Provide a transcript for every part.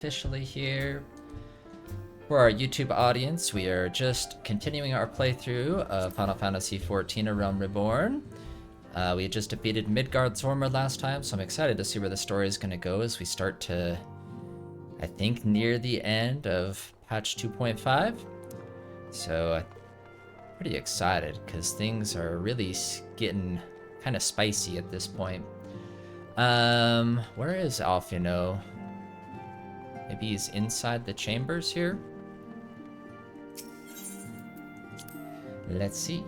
officially here. For our YouTube audience, we are just continuing our playthrough of Final Fantasy XIV: A Realm Reborn. We just defeated Midgardsormr last time, so I'm excited to see where the story is going to go as we start to, I think, near the end of patch 2.5. So, pretty excited because things are really getting kind of spicy at this point. Where is Alfino? Maybe he's inside the chambers here? Let's see.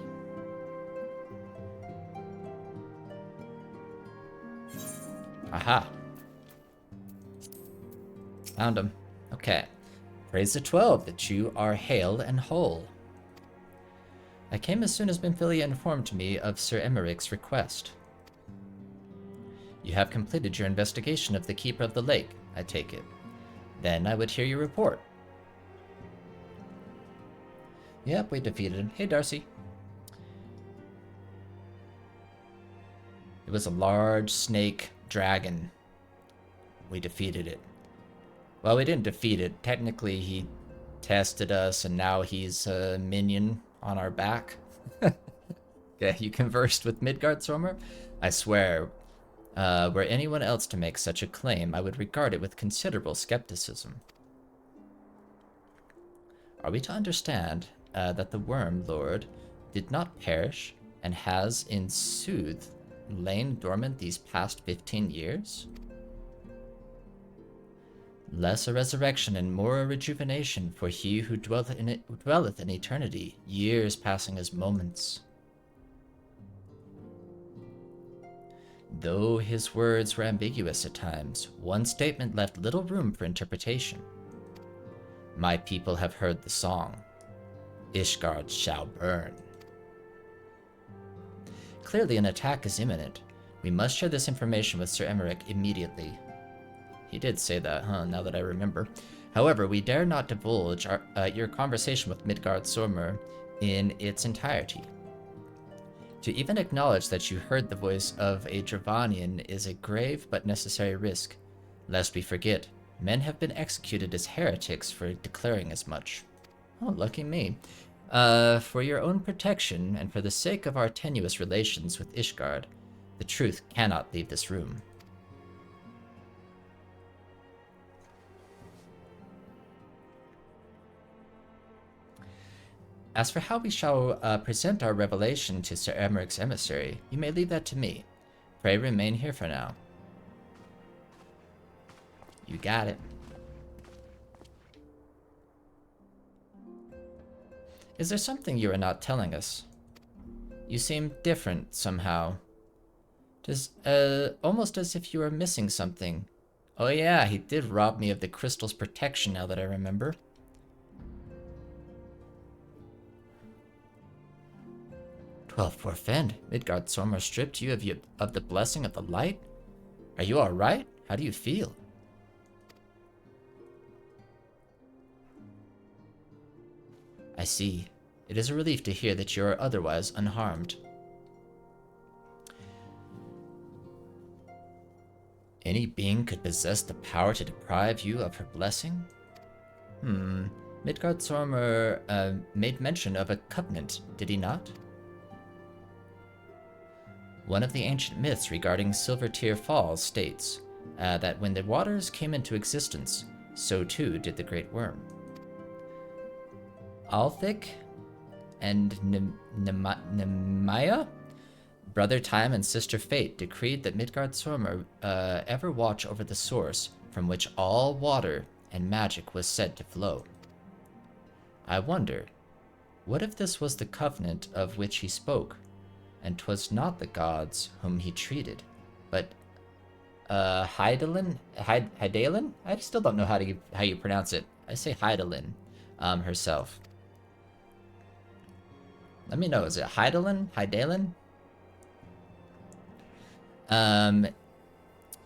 Aha. Found him. Okay. Praise the 12 that you are hale and whole. I came as soon as Benfilia informed me of Sir Emmerich's request. You have completed your investigation of the Keeper of the Lake, I take it. Then I would hear your report. Yep, we defeated him. Hey, Darcy. It was a large snake dragon. We defeated it. Well, we didn't defeat it. Technically, he tested us, and now he's a minion on our back. Okay, you conversed with Midgardsormr? I swear, were anyone else to make such a claim, I would regard it with considerable skepticism. Are we to understand that the Worm Lord did not perish and has, in sooth, lain dormant these past 15 years? Less a resurrection and more a rejuvenation for he who dwelleth in eternity, years passing as moments. Though his words were ambiguous at times, one statement left little room for interpretation. My people have heard the song. Ishgard shall burn. Clearly an attack is imminent. We must share this information with Sir Emmerich immediately. He did say that, huh, now that I remember. However, we dare not divulge your conversation with Midgardsormr in its entirety. To even acknowledge that you heard the voice of a Dravanian is a grave but necessary risk. Lest we forget, men have been executed as heretics for declaring as much. Oh, lucky me. For your own protection, and for the sake of our tenuous relations with Ishgard, the truth cannot leave this room. As for how we shall present our revelation to Sir Emmerich's emissary, you may leave that to me. Pray remain here for now. You got it. Is there something you are not telling us? You seem different somehow. Just, almost as if you are missing something. Oh yeah, he did rob me of the crystal's protection now that I remember. 12 forfend. Midgardsormr stripped you of the blessing of the light? Are you alright? How do you feel? I see. It is a relief to hear that you are otherwise unharmed. Any being could possess the power to deprive you of her blessing? Midgardsormr made mention of a covenant, did he not? One of the ancient myths regarding Silver Tear Falls states that when the waters came into existence, so too did the Great Worm. Althik and Nemaya, Brother Time and Sister Fate, decreed that Midgardsormr ever watch over the source from which all water and magic was said to flow. I wonder, what if this was the covenant of which he spoke, and 'twas not the gods whom he treated, but Hydaelyn? I still don't know how you pronounce it. I say Hydaelyn herself. Let me know, is it Hydaelyn? Hydaelyn?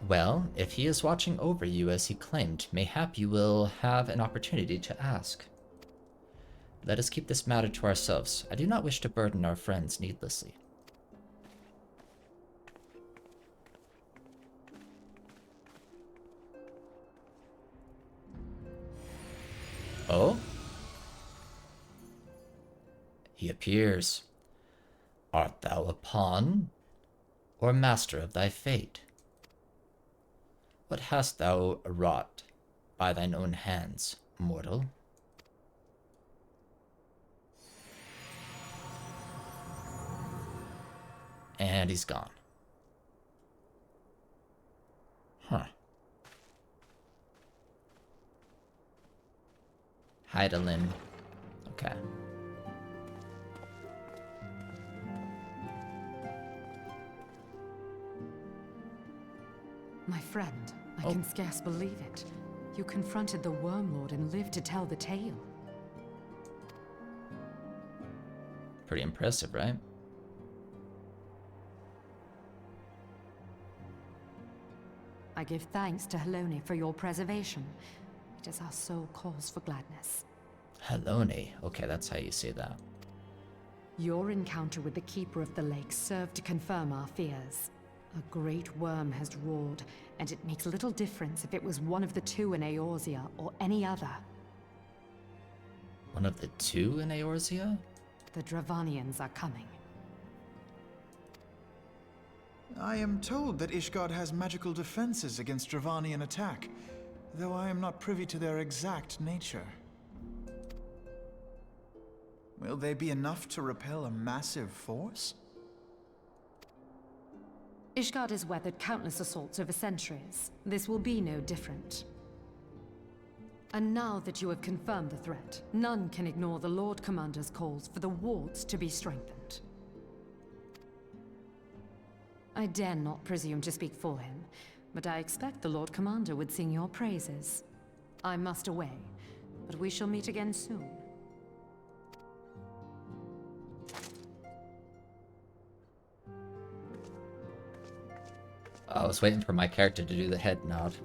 Well, if he is watching over you as he claimed, mayhap you will have an opportunity to ask. Let us keep this matter to ourselves. I do not wish to burden our friends needlessly. Oh? He appears. Art thou a pawn, or master of thy fate? What hast thou wrought by thine own hands, mortal? And he's gone. Huh. Heidelin. Okay. My friend, I can scarce believe it. You confronted the Wormlord and lived to tell the tale. Pretty impressive, right? I give thanks to Helone for your preservation. It is our sole cause for gladness. Helone. Okay, that's how you say that. Your encounter with the Keeper of the Lake served to confirm our fears. A great worm has roared, and it makes little difference if it was one of the two in Eorzea or any other. One of the two in Eorzea? The Dravanians are coming. I am told that Ishgard has magical defenses against Dravanian attack, though I am not privy to their exact nature. Will they be enough to repel a massive force? Ishgard has weathered countless assaults over centuries. This will be no different. And now that you have confirmed the threat, none can ignore the Lord Commander's calls for the wards to be strengthened. I dare not presume to speak for him, but I expect the Lord Commander would sing your praises. I must away, but we shall meet again soon. I was waiting for my character to do the head nod.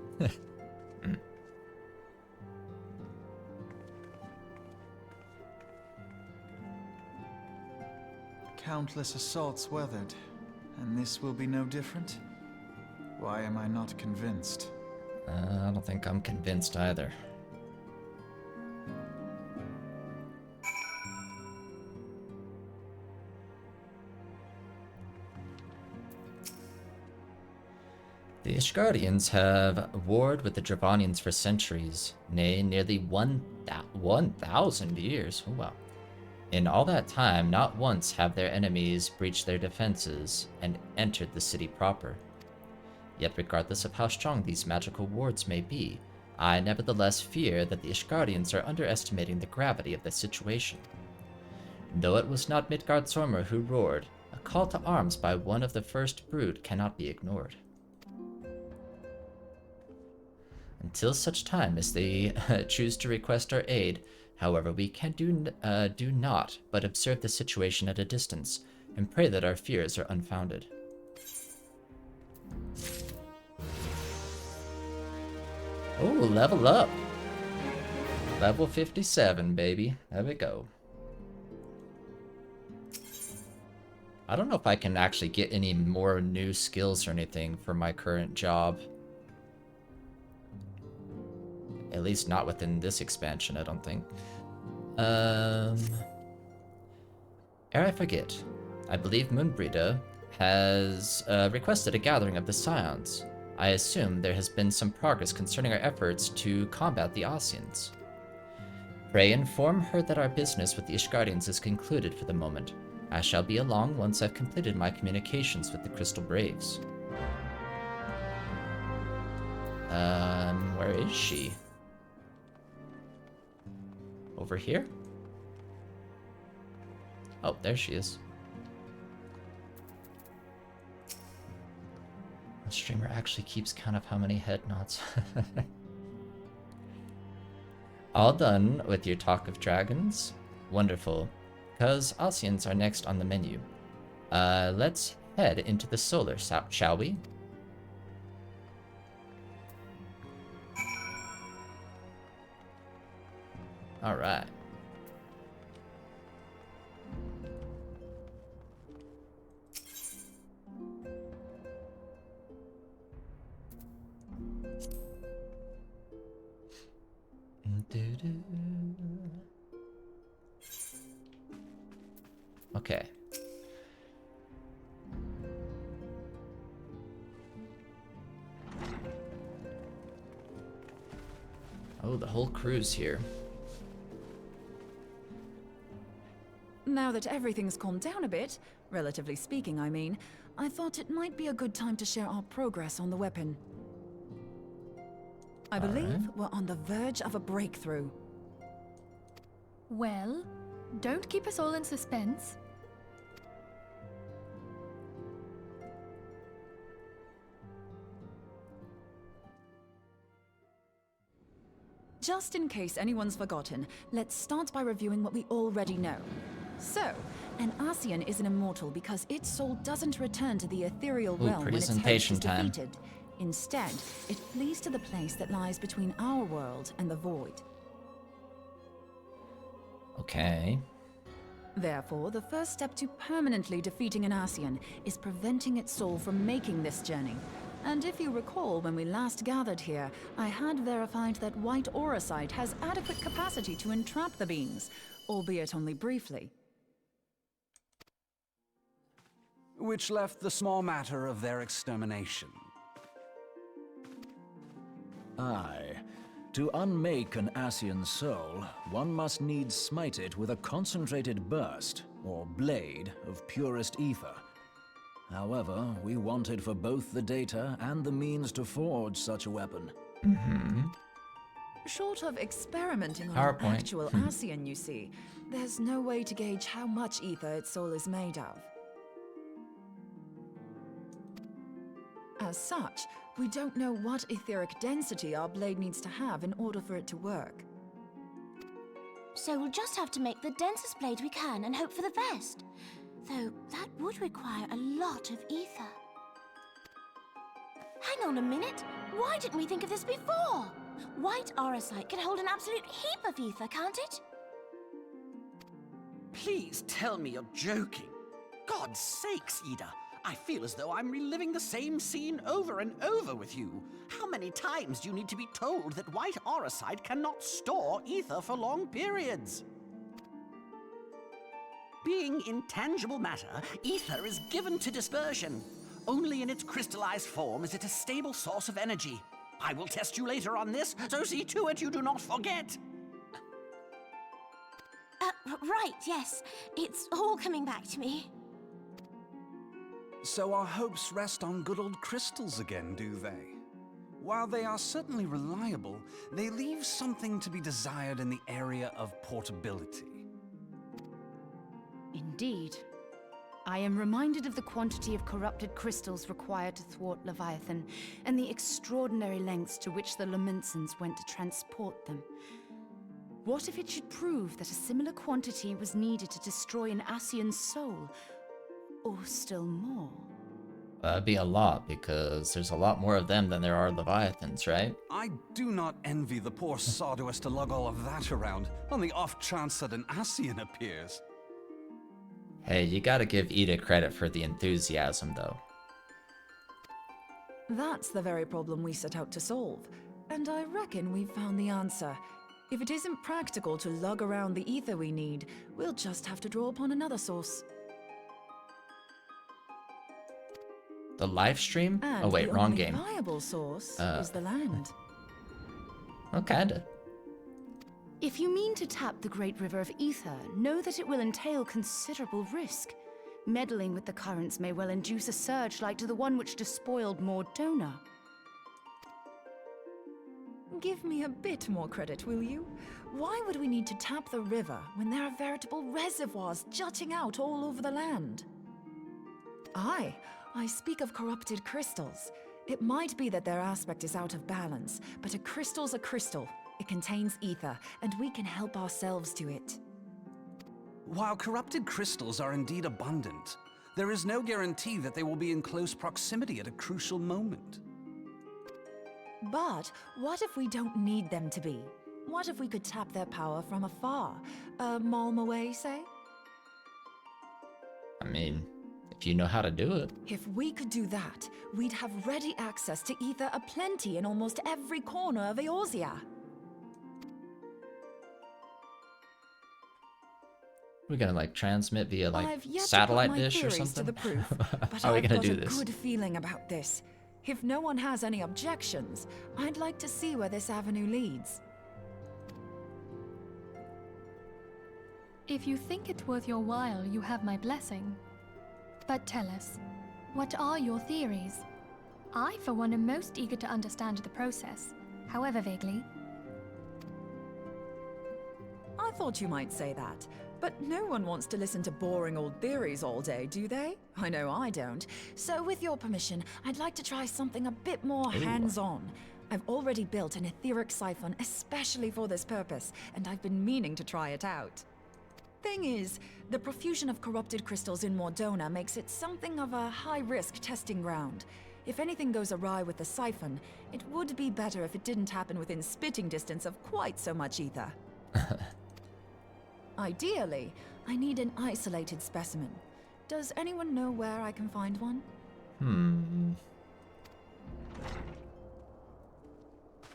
Countless assaults weathered, and this will be no different? Why am I not convinced? I don't think I'm convinced either. The Ishgardians have warred with the Dravanians for centuries, nay, nearly 1,000 years. Oh, wow. In all that time, not once have their enemies breached their defenses and entered the city proper. Yet regardless of how strong these magical wards may be, I nevertheless fear that the Ishgardians are underestimating the gravity of the situation. Though it was not Midgardsormr who roared, a call to arms by one of the first brood cannot be ignored. Until such time as they choose to request our aid, however, we can do naught but observe the situation at a distance and pray that our fears are unfounded. Oh, level up! Level 57, baby. There we go. I don't know if I can actually get any more new skills or anything for my current job. At least not within this expansion, I don't think. Ere I forget, I believe Moonbrida has requested a gathering of the Scions. I assume there has been some progress concerning our efforts to combat the Ossians. Pray inform her that our business with the Ishgardians is concluded for the moment. I shall be along once I've completed my communications with the Crystal Braves. Where is she? Over here? Oh, there she is. The streamer actually keeps count of how many head nods. All done with your talk of dragons? Wonderful. Because Ossians are next on the menu. Let's head into the solar, shall we? Alright. Do-do. Okay. Oh, the whole crew's here. Now that everything's calmed down a bit, relatively speaking, I mean, I thought it might be a good time to share our progress on the weapon. I believe we're on the verge of a breakthrough. Well, don't keep us all in suspense. Just in case anyone's forgotten, let's start by reviewing what we already know. So, an Ascian is an immortal because its soul doesn't return to the ethereal realm when its head is presentation time. defeated. Instead, it flees to the place that lies between our world and the void. Okay. Therefore, the first step to permanently defeating an Ascian is preventing its soul from making this journey. And if you recall, when we last gathered here, I had verified that white auracite has adequate capacity to entrap the beings, albeit only briefly. Which left the small matter of their extermination. Aye. To unmake an Ascian soul, one must needs smite it with a concentrated burst, or blade, of purest ether. However, we wanted for both the data and the means to forge such a weapon. Short of experimenting on PowerPoint. an actual Ascian, you see, there's no way to gauge how much ether its soul is made of. As such, we don't know what etheric density our blade needs to have in order for it to work. So we'll just have to make the densest blade we can and hope for the best. Though that would require a lot of ether. Hang on a minute. Why didn't we think of this before? White auracite can hold an absolute heap of ether, can't it? Please tell me you're joking. God's sakes, Ida. I feel as though I'm reliving the same scene over and over with you. How many times do you need to be told that white auracite cannot store ether for long periods? Being intangible matter, ether is given to dispersion. Only in its crystallized form is it a stable source of energy. I will test you later on this, so see to it you do not forget. Right, yes. It's all coming back to me. So our hopes rest on good old crystals again, do they? While they are certainly reliable, they leave something to be desired in the area of portability. Indeed. I am reminded of the quantity of corrupted crystals required to thwart Leviathan, and the extraordinary lengths to which the Lamentsons went to transport them. What if it should prove that a similar quantity was needed to destroy an Ascian's soul? Or still more? That'd be a lot, because there's a lot more of them than there are Leviathans, right? I do not envy the poor sod who has to lug all of that around, on the off chance that an Ascian appears. Hey, you gotta give Ida credit for the enthusiasm, though. That's the very problem we set out to solve. And I reckon we've found the answer. If it isn't practical to lug around the ether we need, we'll just have to draw upon another source. The live stream? And Oh wait, the wrong only game. viable source is the land. Oh, kinda. If you mean to tap the Great River of Ether, know that it will entail considerable risk. Meddling with the currents may well induce a surge like to the one which despoiled Mordona. Give me a bit more credit, will you? Why would we need to tap the river when there are veritable reservoirs jutting out all over the land? Aye, I speak of corrupted crystals. It might be that their aspect is out of balance, but a crystal's a crystal. It contains ether, and we can help ourselves to it. While corrupted crystals are indeed abundant, there is no guarantee that they will be in close proximity at a crucial moment. But what if we don't need them to be? What if we could tap their power from afar? A malm away, say? I mean, if you know how to do it. If we could do that, we'd have ready access to ether aplenty in almost every corner of Eorzea. We're gonna like transmit via like I've yet satellite to put my dish or theories something? to the proof, but How are we I've gonna got do a this? good feeling about this. If no one has any objections, I'd like to see where this avenue leads. If you think it worth your while, you have my blessing. But tell us, what are your theories? I, for one, am most eager to understand the process, however vaguely. I thought you might say that, but no one wants to listen to boring old theories all day, do they? I know I don't. So with your permission, I'd like to try something a bit more hands-on. I've already built an etheric siphon especially for this purpose, and I've been meaning to try it out. Thing is, the profusion of corrupted crystals in Mordona makes it something of a high-risk testing ground. If anything goes awry with the siphon, it would be better if it didn't happen within spitting distance of quite so much ether. Ideally, I need an isolated specimen. Does anyone know where I can find one?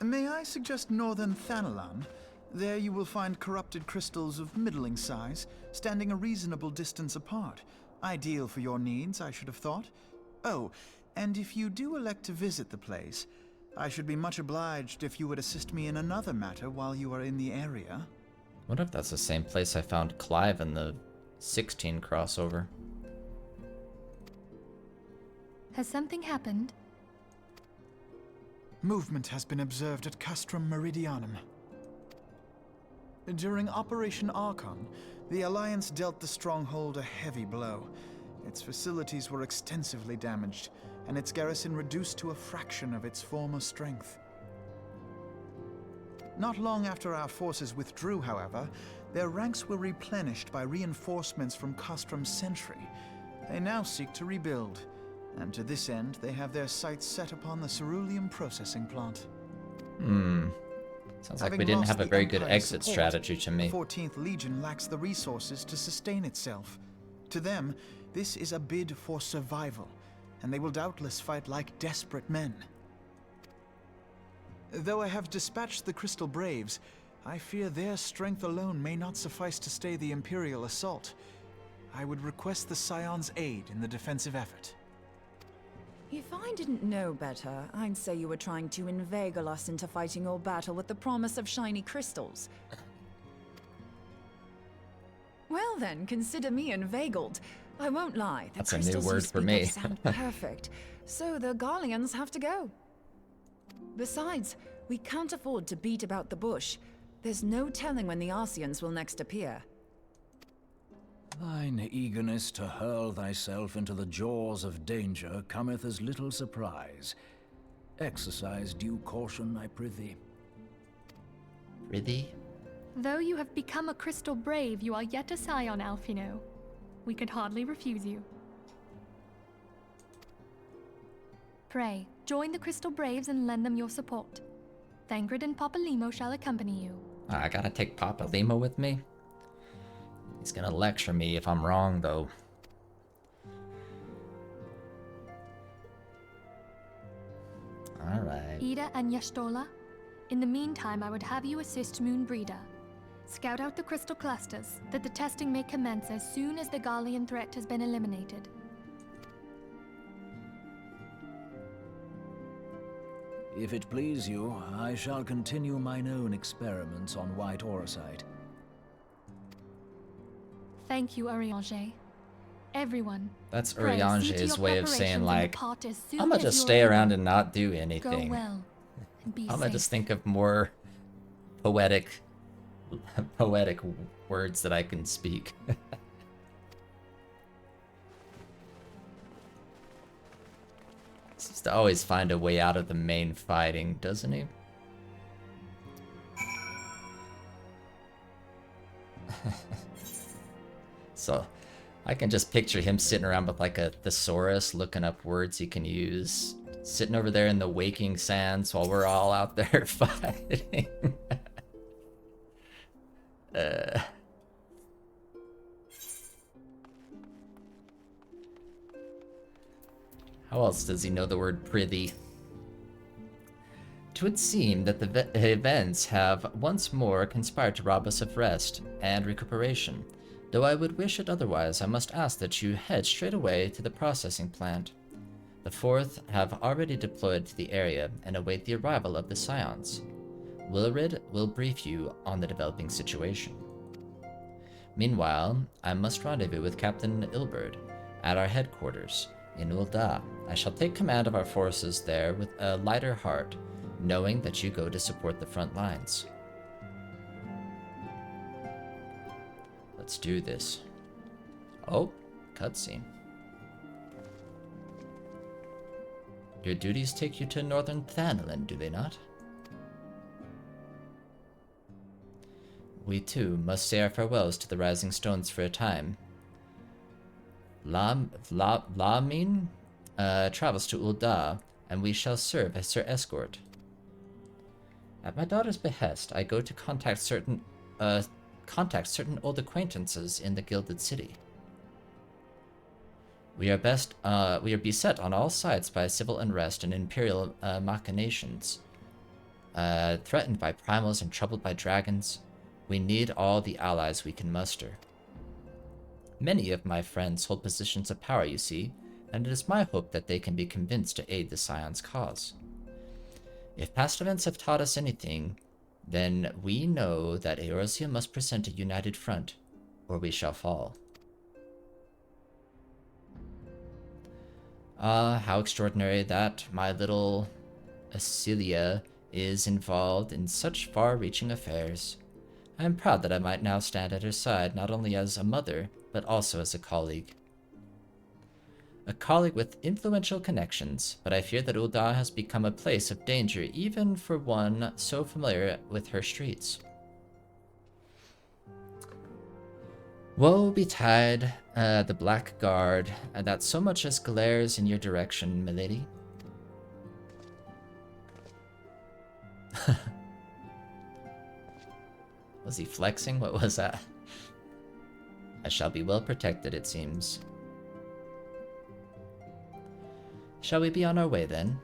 May I suggest northern Thanalan? There you will find corrupted crystals of middling size, standing a reasonable distance apart. Ideal for your needs, I should have thought. Oh, and if you do elect to visit the place, I should be much obliged if you would assist me in another matter while you are in the area. What if that's the same place I found Clive in the 16 crossover? Has something happened? Movement has been observed at Castrum Meridianum. During Operation Archon, the Alliance dealt the stronghold a heavy blow. Its facilities were extensively damaged, and its garrison reduced to a fraction of its former strength. Not long after our forces withdrew, however, their ranks were replenished by reinforcements from Castrum's sentry. They now seek to rebuild, and to this end they have their sights set upon the ceruleum processing plant. Sounds like Having we didn't lost have a the very good Empire's exit support, strategy to me. The 14th Legion lacks the resources to sustain itself. To them, this is a bid for survival, and they will doubtless fight like desperate men. Though I have dispatched the Crystal Braves, I fear their strength alone may not suffice to stay the Imperial assault. I would request the Scion's aid in the defensive effort. If I didn't know better, I'd say you were trying to inveigle us into fighting your battle with the promise of shiny crystals. Well then, consider me inveigled. I won't lie, the That's a new crystals you word for speak me. of sound perfect, so the Garleans have to go. Besides, we can't afford to beat about the bush. There's no telling when the Arceans will next appear. Thine eagerness to hurl thyself into the jaws of danger cometh as little surprise. Exercise due caution, I prithee. Really? Though you have become a crystal brave, you are yet a scion, Alphino. We could hardly refuse you. Pray, join the Crystal Braves and lend them your support. Thangred and Papa Limo shall accompany you. I gotta take Papa Lima with me? He's gonna lecture me if I'm wrong, though. Alright. Ida and Yashtola, in the meantime, I would have you assist Moonbreeder. Scout out the crystal clusters, that the testing may commence as soon as the Garlean threat has been eliminated. If it please you, I shall continue mine own experiments on white aurosite. Thank you, Urianger. Everyone. That's pray, see to Urianger's your way of saying, preparations and like, depart as soon I'm gonna as just you are stay around ready. and not do Go anything. well, and be I'm gonna safe. just think of more poetic words that I can speak. Seems to always find a way out of the main fighting, doesn't he? So, I can just picture him sitting around with like a thesaurus, looking up words he can use, sitting over there in the waking sands while we're all out there fighting. How else does he know the word prithee? It would seem that the events have once more conspired to rob us of rest and recuperation. Though I would wish it otherwise, I must ask that you head straight away to the processing plant. The Fourth have already deployed to the area and await the arrival of the Scions. Wilrid will brief you on the developing situation. Meanwhile, I must rendezvous with Captain Ilberd at our headquarters in Ul'dah. I shall take command of our forces there with a lighter heart, knowing that you go to support the front lines. Let's do this. Oh, cutscene. Your duties take you to northern Thanalan, do they not? We too must say our farewells to the Rising Stones for a time. Lamin travels to Ul'dah, and we shall serve as her escort. At my daughter's behest, I go to contact certain old acquaintances in the Gilded City. We are beset on all sides by civil unrest and imperial machinations. Threatened by primals and troubled by dragons, we need all the allies we can muster. Many of my friends hold positions of power, you see, and it is my hope that they can be convinced to aid the Scion's cause. If past events have taught us anything, then we know that Eorzea must present a united front, or we shall fall. Ah, how extraordinary that my little Acelia is involved in such far-reaching affairs. I am proud that I might now stand at her side, not only as a mother, but also as a colleague. A colleague with influential connections, but I fear that Ul'dah has become a place of danger even for one so familiar with her streets. Woe betide the Black Guard that so much as glares in your direction, milady. Was he flexing? What was that? I shall be well protected, it seems. Shall we be on our way, then?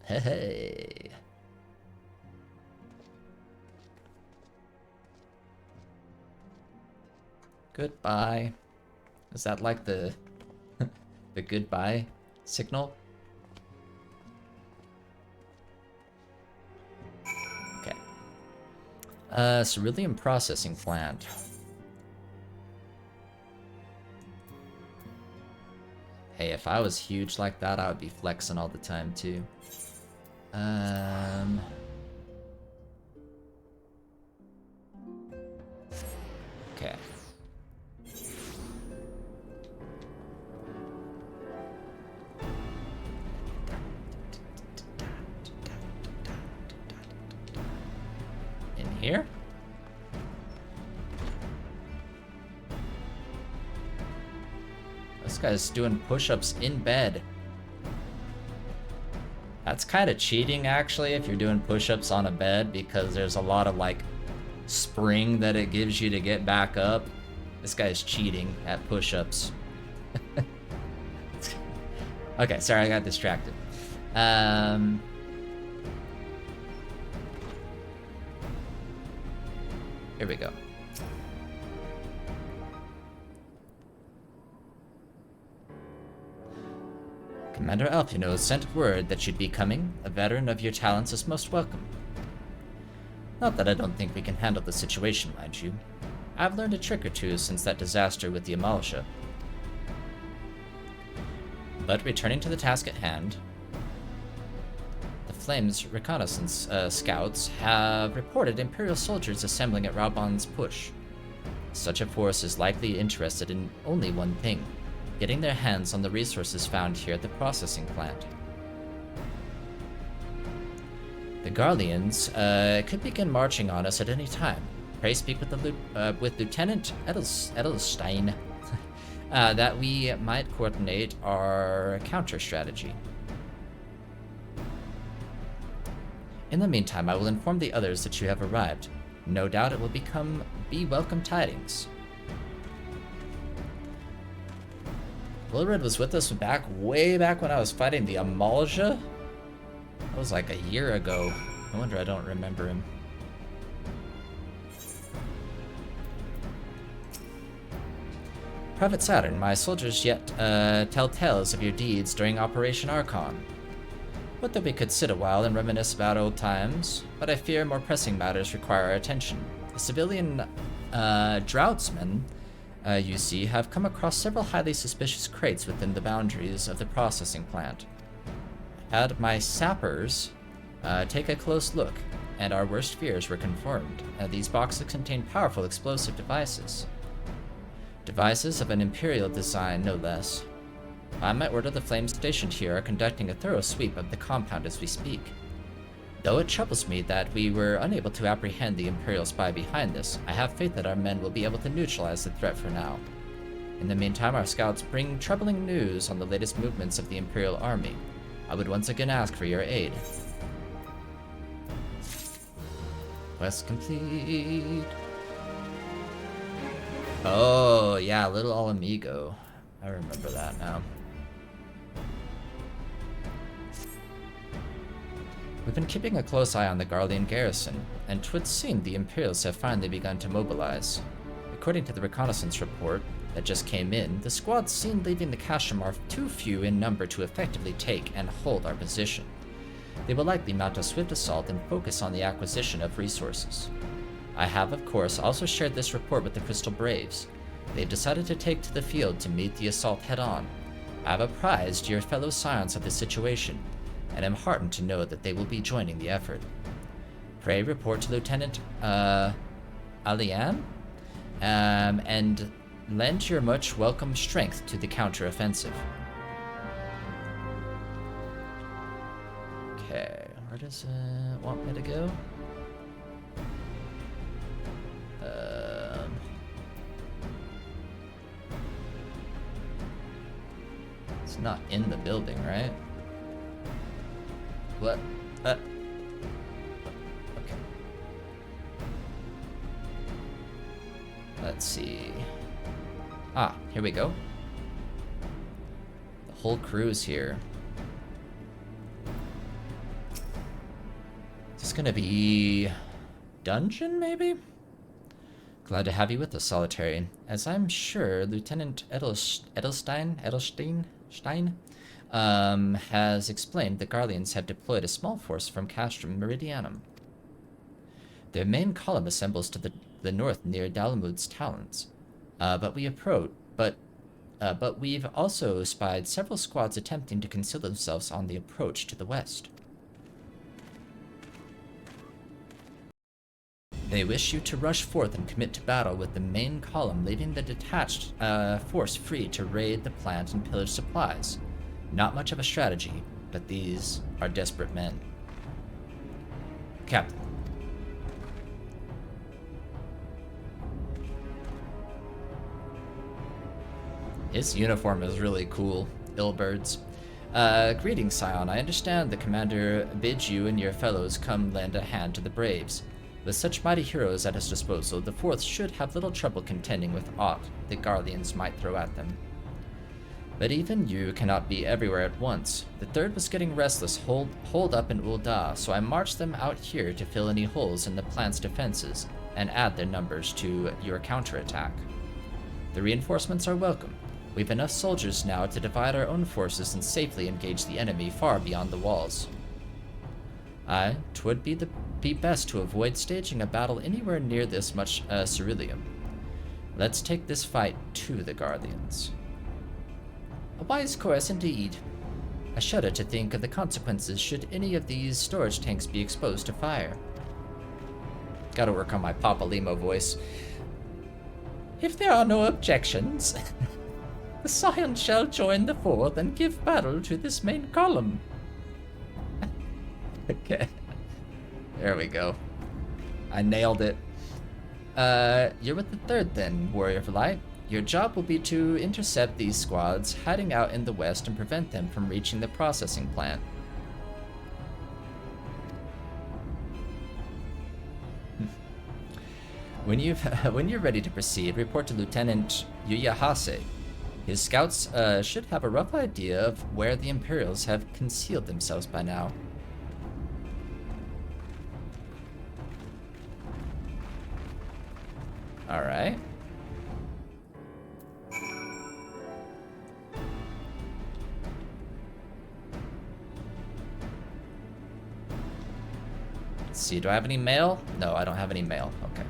Hey. Goodbye. Is that like the the goodbye signal? Okay. Cerulean processing plant. Hey, if I was huge like that, I would be flexing all the time too. Okay. In here? This guy's doing push-ups in bed. That's kind of cheating, actually, if you're doing push-ups on a bed, because there's a lot of, like, spring that it gives you to get back up. This guy's cheating at push-ups. Okay, sorry, I got distracted. Here we go. Commander Alpino sent word that you'd be coming. A veteran of your talents is most welcome. Not that I don't think we can handle the situation, mind you. I've learned a trick or two since that disaster with the Amalsha. But returning to the task at hand, the Flames reconnaissance scouts have reported Imperial soldiers assembling at Raubon's Push. Such a force is likely interested in only one thing: getting their hands on the resources found here at the processing plant. The Garleans could begin marching on us at any time. Pray speak with Lieutenant Edelstein that we might coordinate our counter strategy. In the meantime, I will inform the others that you have arrived. No doubt it will be welcome tidings. Wilrid was with us way back when I was fighting the Amalsha. That was like a year ago. No wonder I don't remember him. Private Saturn, my soldiers yet tell tales of your deeds during Operation Archon. Would that we could sit a while and reminisce about old times, but I fear more pressing matters require our attention. The civilian droughtsmen, you see, have come across several highly suspicious crates within the boundaries of the processing plant. Had my sappers take a close look, and our worst fears were confirmed. These boxes contain powerful explosive devices. Devices of an Imperial design, no less. By my order, the flames stationed here are conducting a thorough sweep of the compound as we speak. Though it troubles me that we were unable to apprehend the Imperial spy behind this, I have faith that our men will be able to neutralize the threat for now. In the meantime, our scouts bring troubling news on the latest movements of the Imperial army. I would once again ask for your aid. Quest complete. Oh, yeah, Little Alamigo. I remember that now. We've been keeping a close eye on the Garlean garrison, and 'twould seem the Imperials have finally begun to mobilize. According to the reconnaissance report that just came in, the squads seen leaving the Kasham are too few in number to effectively take and hold our position. They will likely mount a swift assault and focus on the acquisition of resources. I have, of course, also shared this report with the Crystal Braves. They've decided to take to the field to meet the assault head-on. I have apprised your fellow scions of the situation, and am heartened to know that they will be joining the effort. Pray report to Lieutenant, Alian, and lend your much welcome strength to the counter-offensive. Okay, where does it want me to go? It's not in the building, right? What? Okay. Let's see. Ah, here we go. The whole crew's here. Is this gonna be dungeon, maybe? Glad to have you with us, Solitary. As I'm sure Lieutenant Edelstein has explained, the Garleans have deployed a small force from Castrum Meridianum. Their main column assembles to the north near Dalamud's talons. But we've also spied several squads attempting to conceal themselves on the approach to the west. They wish you to rush forth and commit to battle with the main column, leaving the detached force free to raid the plant and pillage supplies. Not much of a strategy, but these are desperate men. Captain. His uniform is really cool. Illbirds. Greetings, Scion. I understand the commander bids you and your fellows come lend a hand to the Braves. With such mighty heroes at his disposal, the Fourth should have little trouble contending with aught the Garleans might throw at them. But even you cannot be everywhere at once. The Third was getting restless holed up in Ul'dah, so I marched them out here to fill any holes in the plant's defenses and add their numbers to your counterattack. The reinforcements are welcome. We've enough soldiers now to divide our own forces and safely engage the enemy far beyond the walls. Aye, 'twould be best to avoid staging a battle anywhere near this much ceruleum. Let's take this fight to the Garleans. A wise course indeed. I shudder to think of the consequences should any of these storage tanks be exposed to fire. Gotta work on my Papa Limo voice. If there are no objections, the Scion shall join the Fourth and give battle to this main column. Okay. There we go. I nailed it. You're with the Third then, Warrior of Light. Your job will be to intercept these squads hiding out in the west and prevent them from reaching the processing plant. When you're ready to proceed, report to Lieutenant Yuyahase. His scouts should have a rough idea of where the Imperials have concealed themselves by now. Alright. Let's see, do I have any mail? No, I don't have any mail. Okay.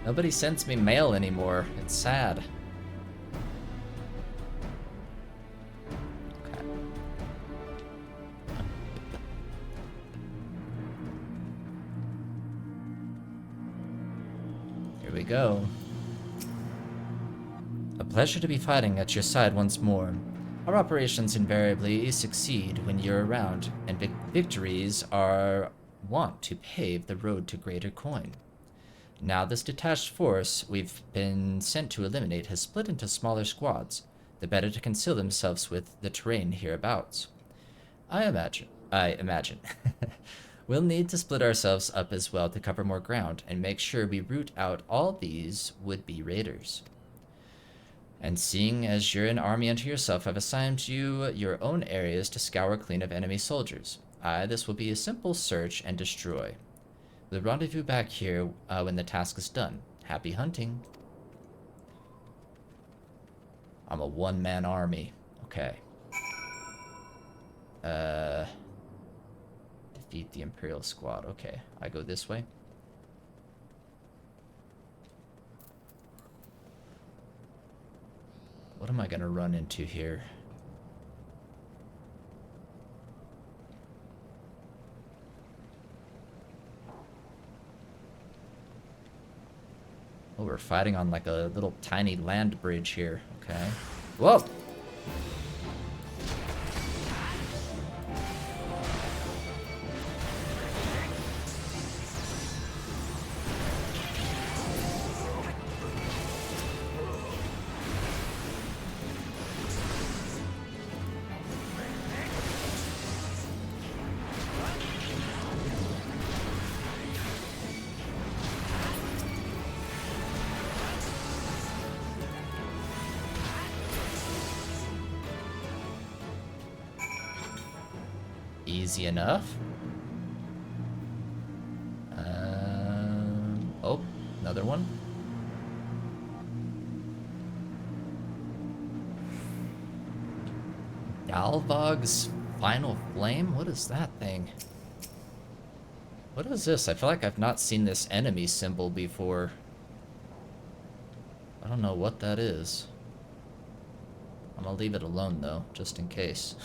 Nobody sends me mail anymore. It's sad. Okay. Here we go. A pleasure to be fighting at your side once more. Our operations invariably succeed when you're around, and victories are wont to pave the road to greater coin. Now this detached force we've been sent to eliminate has split into smaller squads, the better to conceal themselves with the terrain hereabouts. I imagine. We'll need to split ourselves up as well to cover more ground and make sure we root out all these would-be raiders. And seeing as you're an army unto yourself, I've assigned you your own areas to scour clean of enemy soldiers. This will be a simple search and destroy. We'll rendezvous back here when the task is done. Happy hunting. I'm a one-man army. Okay. Defeat the Imperial squad. Okay, I go this way. What am I gonna run into here? Oh, we're fighting on like a little tiny land bridge here. Okay. Whoa! Easy enough. Oh, another one. Dalvog's Final Flame? What is that thing? What is this? I feel like I've not seen this enemy symbol before. I don't know what that is. I'm gonna leave it alone though, just in case.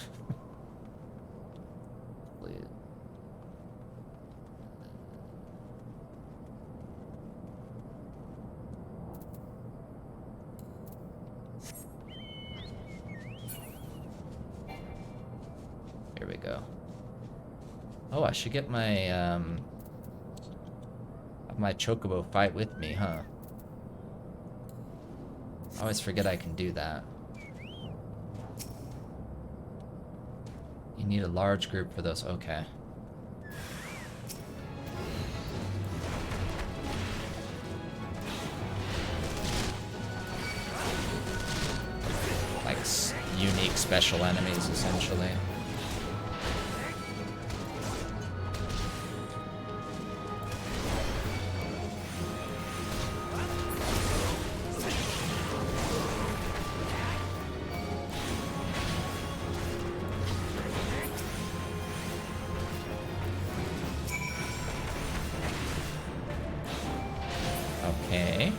Here we go. Oh, I should get my have my chocobo fight with me, huh? I always forget I can do that. You need a large group for those. Okay. Like unique special enemies, essentially. Okay.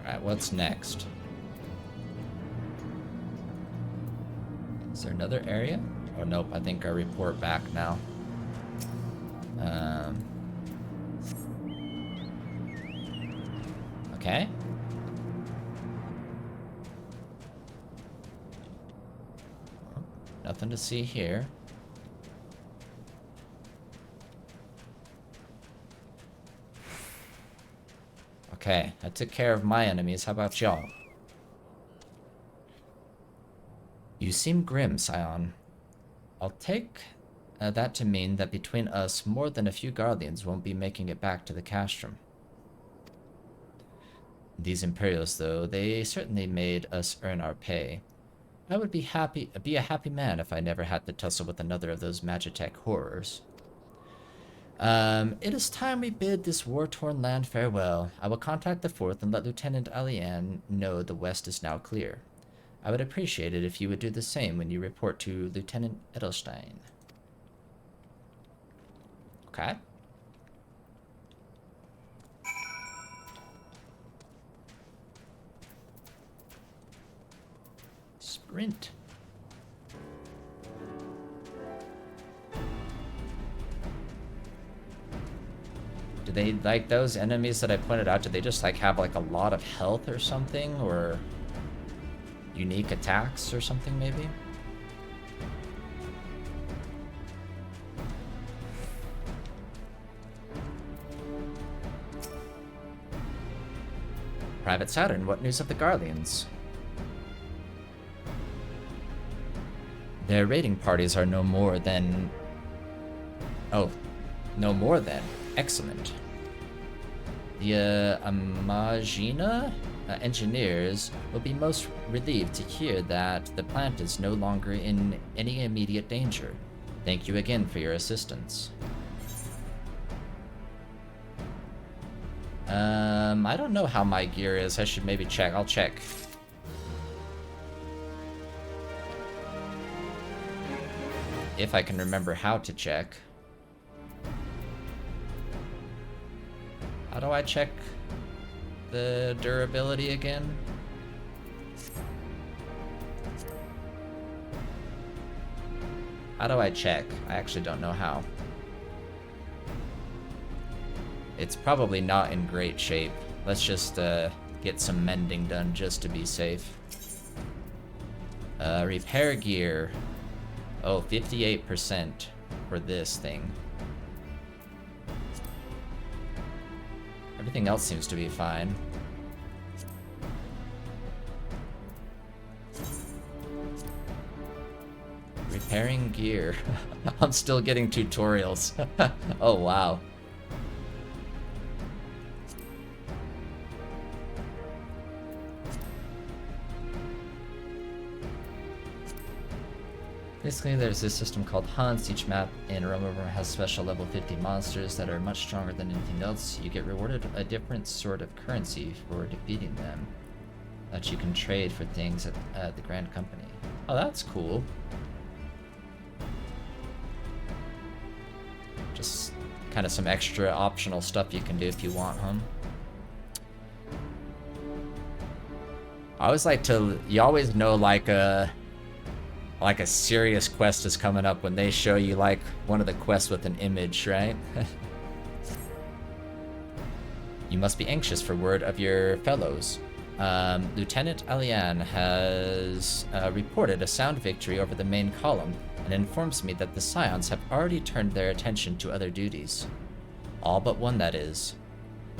Alright, what's next? Is there another area? Oh, nope, I think I report back now. Okay. Nothing to see here. Okay, I took care of my enemies. How about y'all? You seem grim, Scion. I'll take that to mean that between us, more than a few Guardians won't be making it back to the castrum. These Imperials, though, they certainly made us earn our pay. I would be a happy man if I never had to tussle with another of those Magitech horrors. It is time we bid this war-torn land farewell. I will contact the 4th and let Lieutenant Alian know the west is now clear. I would appreciate it if you would do the same when you report to Lieutenant Edelstein. Okay. Sprint. Do they, like, those enemies that I pointed out, do they just, like, have, like, a lot of health or something? Or unique attacks or something, maybe? Private Saturn, what news of the Garleans? Their raiding parties are no more than... Oh, no more than. Excellent. The Amagina engineers will be most relieved to hear that the plant is no longer in any immediate danger. Thank you again for your assistance. I don't know how my gear is. I should maybe check. I'll check. If I can remember how to check. How do I check the durability again? How do I check? I actually don't know how. It's probably not in great shape. Let's just get some mending done just to be safe. Repair gear. Oh, 58% for this thing. Everything else seems to be fine. Repairing gear. I'm still getting tutorials. Oh, wow. Basically, there's this system called hunts. Each map in Rome has special level 50 monsters that are much stronger than anything else. You get rewarded a different sort of currency for defeating them that you can trade for things at the Grand Company. Oh, that's cool. Just kind of some extra optional stuff you can do if you want, huh? I always like to... You always know, like a serious quest is coming up when they show you, like, one of the quests with an image, right? You must be anxious for word of your fellows. Lieutenant Alian has reported a sound victory over the main column and informs me that the Scions have already turned their attention to other duties. All but one, that is.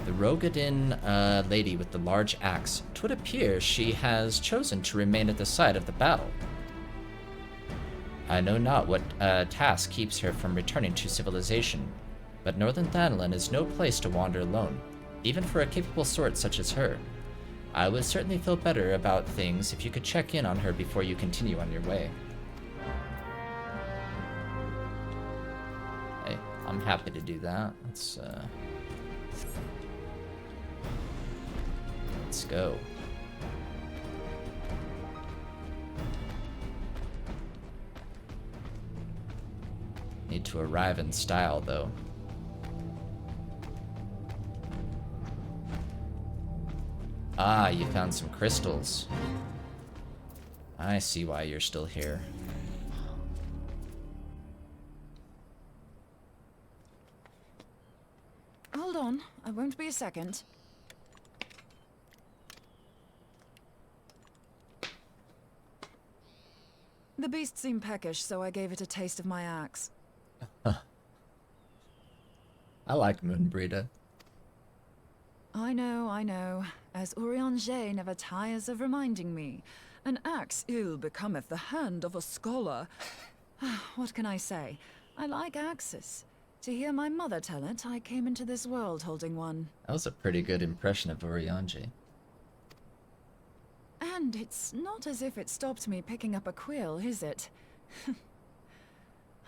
The Rogadin lady with the large axe. 'Twould appear she has chosen to remain at the site of the battle. I know not what task keeps her from returning to civilization, but Northern Thanalan is no place to wander alone, even for a capable sort such as her. I would certainly feel better about things if you could check in on her before you continue on your way. Hey, I'm happy to do that. Let's go. Need to arrive in style, though. Ah, you found some crystals. I see why you're still here. Hold on, I won't be a second. The beast seemed peckish, so I gave it a taste of my axe. I like Moonbreeder. I know. As Urianger never tires of reminding me. An axe ill becometh the hand of a scholar. What can I say? I like axes. To hear my mother tell it, I came into this world holding one. That was a pretty good impression of Urianger. And it's not as if it stopped me picking up a quill, is it?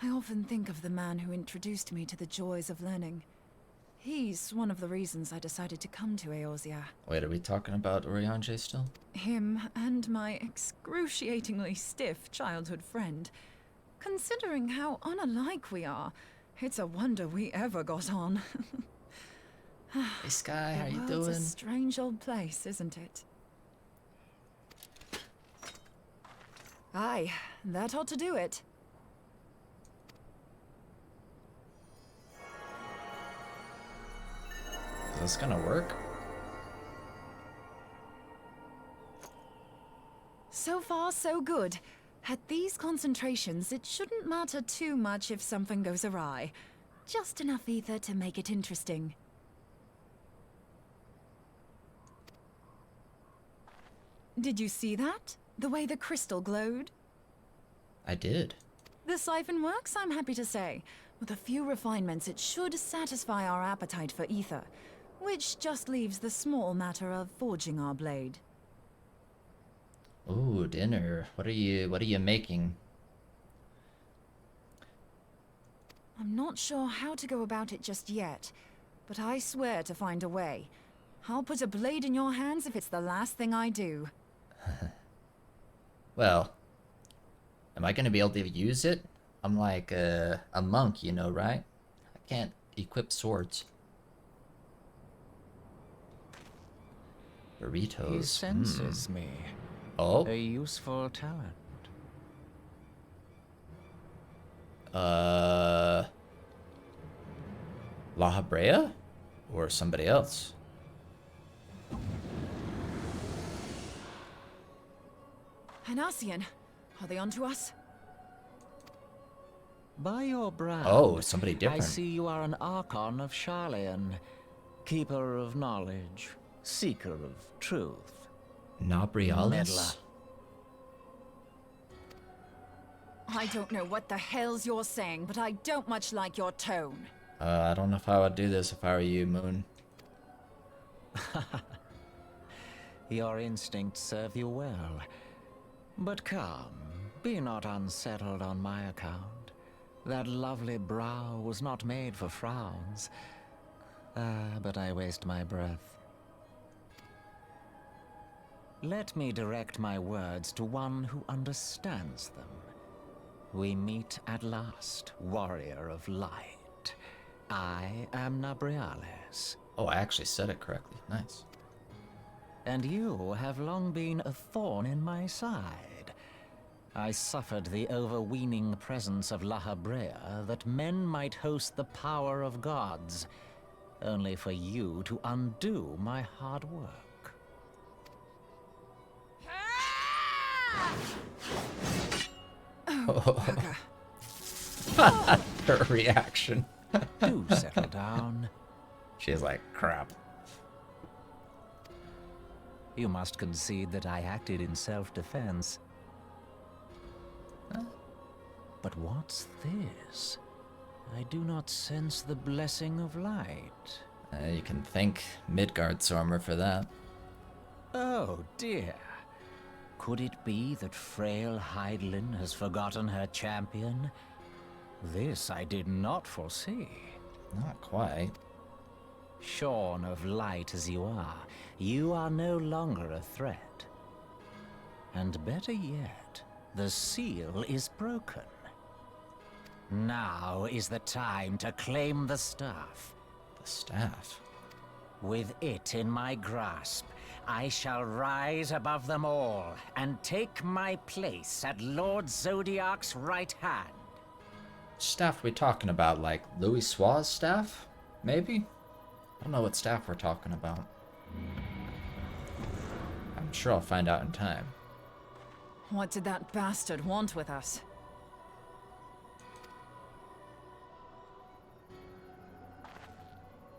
I often think of the man who introduced me to the joys of learning. He's one of the reasons I decided to come to Eorzea. Wait, are we talking about Urianger still? Him and my excruciatingly stiff childhood friend. Considering how unalike we are, it's a wonder we ever got on. Hey Sky, how you The world's doing? a strange old place, isn't it? Aye, that ought to do it. Is this gonna work? So far, so good. At these concentrations, it shouldn't matter too much if something goes awry. Just enough ether to make it interesting. Did you see that? The way the crystal glowed? I did. The siphon works, I'm happy to say. With a few refinements, it should satisfy our appetite for ether, which just leaves the small matter of forging our blade. Ooh, dinner. What are you making? I'm not sure how to go about it just yet, but I swear to find a way. I'll put a blade in your hands if it's the last thing I do. Well, am I gonna be able to use it? I'm like a monk, you know, right? I can't equip swords. Burritos. He senses me. Oh. A useful talent. La Habrea? Or somebody else? Hanassian, are they onto us? By your brand, Oh, somebody different. I see you are an Archon of Sharlayan, keeper of knowledge, seeker of truth. Nabrialis? Meddler. I don't know what the hell's you're saying, but I don't much like your tone. I don't know if I would do this if I were you, Moon. Your instincts serve you well. But come, be not unsettled on my account. That lovely brow was not made for frowns. But I waste my breath. Let me direct my words to one who understands them. We meet at last, warrior of light. I am Nabrialis. Oh, I actually said it correctly. Nice. And you have long been a thorn in my side. I suffered the overweening presence of La Habrea that men might host the power of gods, only for you to undo my hard work. Her reaction. Do settle down. She's like, crap. You must concede that I acted in self-defense. But what's this? I do not sense the blessing of light. You can thank Midgard's armor for that. Oh dear. Could it be that frail Hydaelyn has forgotten her champion? This I did not foresee. Not quite. Shorn of light as you are no longer a threat. And better yet, the seal is broken. Now is the time to claim the staff. The staff? With it in my grasp, I shall rise above them all and take my place at Lord Zodiac's right hand. Staff we talking about, like Louis Sua's staff? Maybe? I don't know what staff we're talking about. I'm sure I'll find out in time. What did that bastard want with us?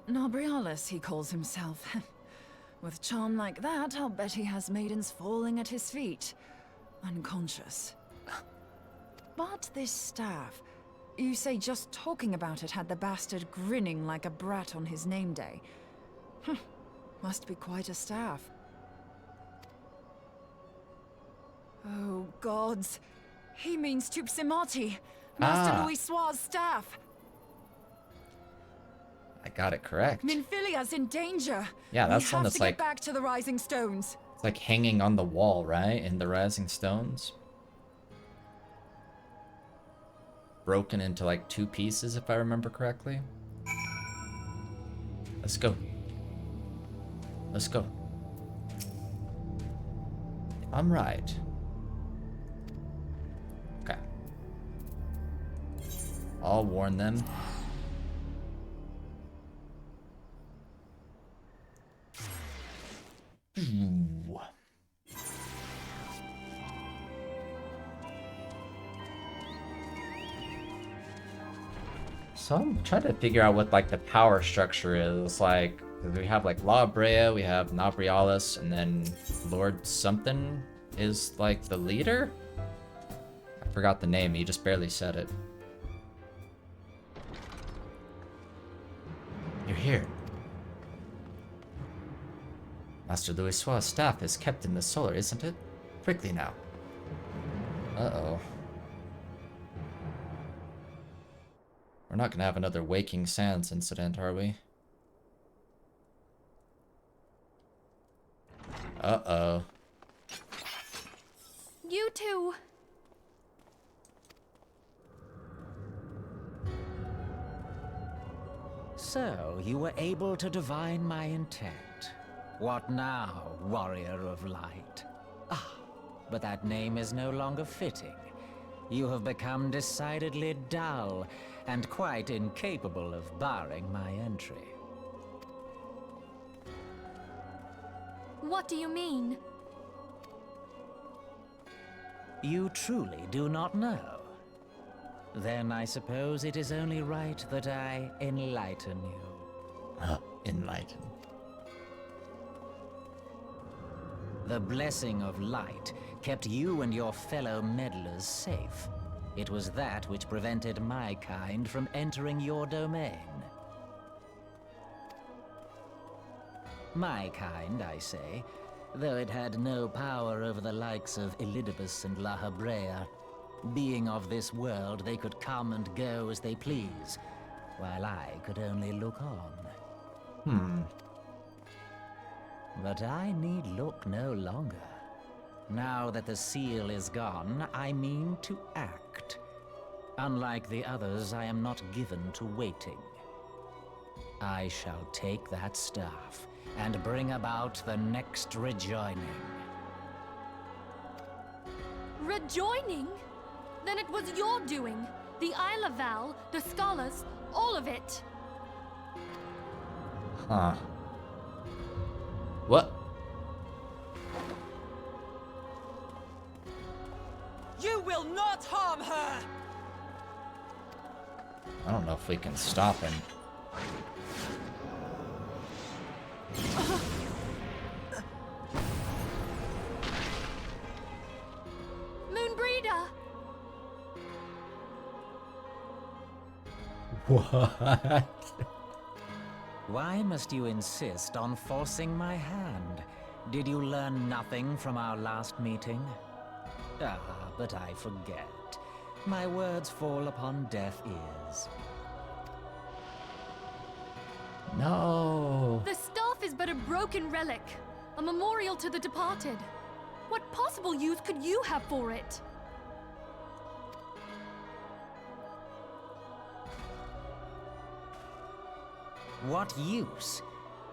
Nabrialis, he calls himself. With charm like that, I'll bet he has maidens falling at his feet. Unconscious. But this staff, you say just talking about it had the bastard grinning like a brat on his name day. Must be quite a staff. Oh, gods. He means Tupsimati. Master Louis Soir's staff! I got it correct. Minfilia's in danger! Yeah, that's the one We have that's to like... get back to the Rising Stones. It's like hanging on the wall, right? In the Rising Stones. Broken into like 2 pieces, if I remember correctly. Let's go. Let's go. I'm right. Okay. I'll warn them. Ooh. So I'm trying to figure out what like the power structure is. Like, we have like La Brea, we have Nabrialis, and then Lord something is like the leader? I forgot the name, you just barely said it. You're here. Master Louis Soir's staff is kept in the solar, isn't it? Quickly now. Uh-oh. We're not gonna have another Waking Sands incident, are we? Uh-oh. You two. So, you were able to divine my intent. What now, warrior of light? Ah, but that name is no longer fitting. You have become decidedly dull, and quite incapable of barring my entry. What do you mean? You truly do not know? Then I suppose it is only right that I enlighten you. Enlighten. The blessing of light kept you and your fellow meddlers safe. It was that which prevented my kind from entering your domain. My kind, I say, though it had no power over the likes of Elidibus and La Habrea. Being of this world, they could come and go as they please, while I could only look on. But I need look no longer. Now that the seal is gone, I mean to act. Unlike the others, I am not given to waiting. I shall take that staff and bring about the next rejoining. Rejoining? Then it was your doing. The Isle of Val, the scholars, all of it. Huh. What? You will not harm her! I don't know if we can stop him. Moonbreeder! What? Why must you insist on forcing my hand? Did you learn nothing from our last meeting? Ah, but I forget. My words fall upon deaf ears. No. The staff is but a broken relic, a memorial to the departed. What possible use could you have for it? What use?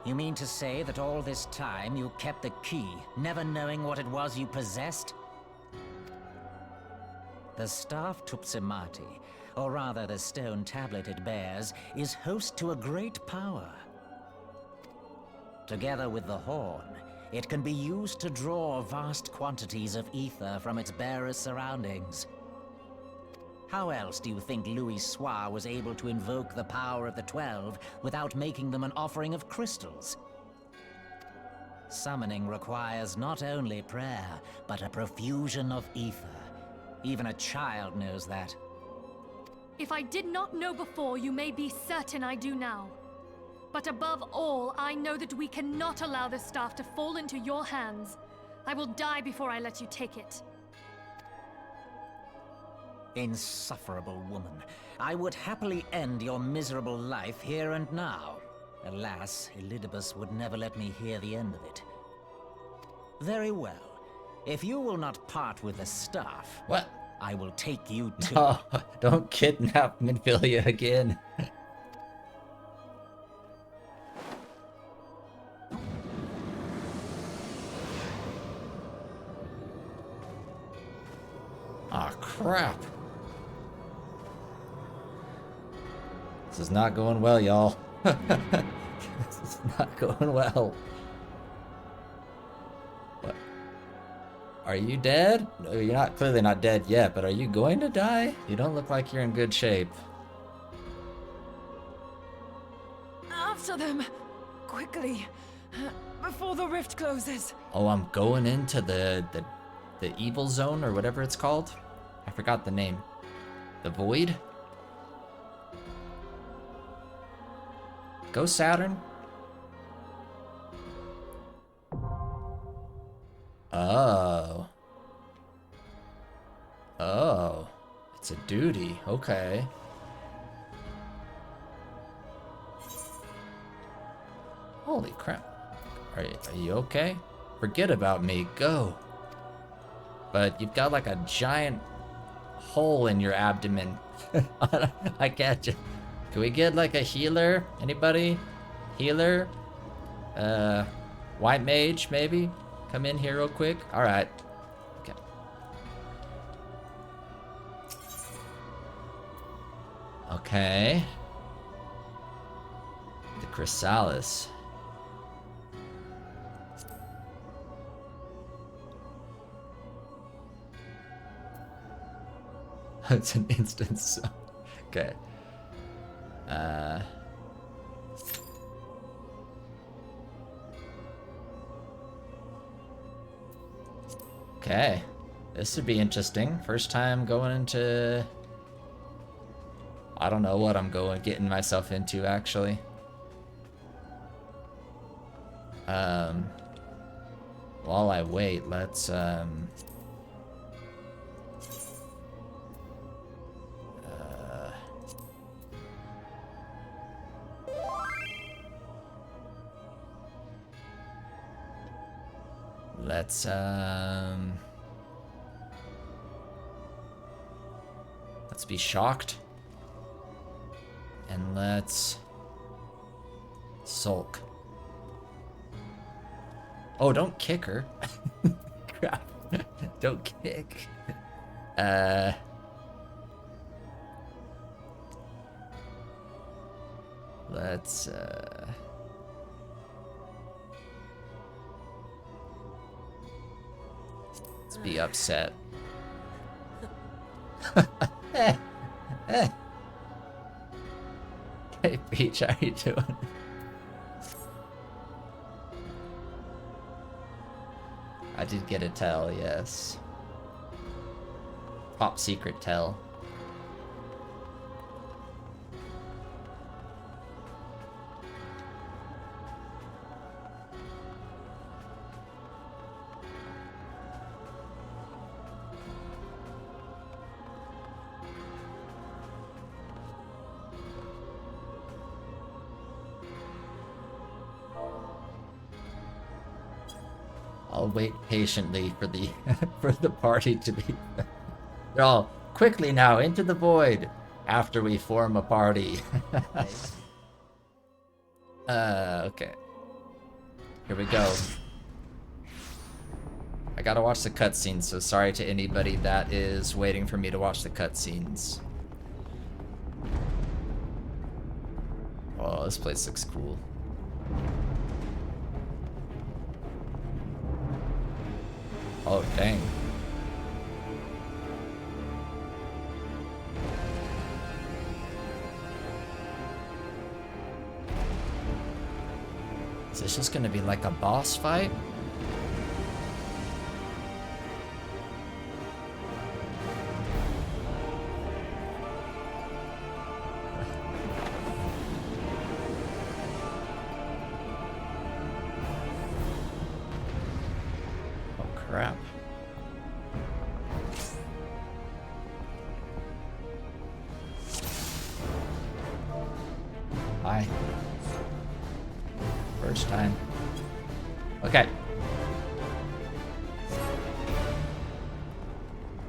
You mean to say that all this time you kept the key, never knowing what it was you possessed? The staff Tupsimati, or rather the stone tablet it bears, is host to a great power. Together with the horn, it can be used to draw vast quantities of ether from its bearer's surroundings. How else do you think Louis Soir was able to invoke the power of the 12 without making them an offering of crystals? Summoning requires not only prayer, but a profusion of ether. Even a child knows that. If I did not know before, you may be certain I do now. But above all, I know that we cannot allow the staff to fall into your hands. I will die before I let you take it. Insufferable woman. I would happily end your miserable life here and now. Alas, Elidibus would never let me hear the end of it. Very well. If you will not part with the staff, What? I will take you to... Oh, don't kidnap Minfilia again. Ah, crap. This is not going well, y'all. This is not going well. What? Are you dead? No, you're not, clearly not dead yet, but are you going to die? You don't look like you're in good shape. After them! Quickly! Before the rift closes! Oh, I'm going into the evil zone or whatever it's called. I forgot the name. The void? Go Saturn. Oh. Oh. It's a duty. Okay. Holy crap. Are you okay? Forget about me. Go. But you've got like a giant hole in your abdomen. I can't. Can we get like a healer? Anybody? Healer? White mage, maybe? Come in here real quick. All right. Okay. Okay. The chrysalis. It's an instance. Okay. Okay. This would be interesting. First time going into... I don't know what I'm getting myself into, actually. While I wait, let's, let's be shocked. And let's sulk. Oh, don't kick her. Crap. Don't kick. Let's be upset. Hey, Peach, how you doing? I did get a tell, yes. Top secret tell. I'll wait patiently for the for the party to be. They're all quickly now into the void after we form a party. Okay. Here we go. I gotta watch the cutscenes, so sorry to anybody that is waiting for me to watch the cutscenes. Oh, this place looks cool. Oh, dang. Is this just gonna be like a boss fight? Oh, crap. Okay.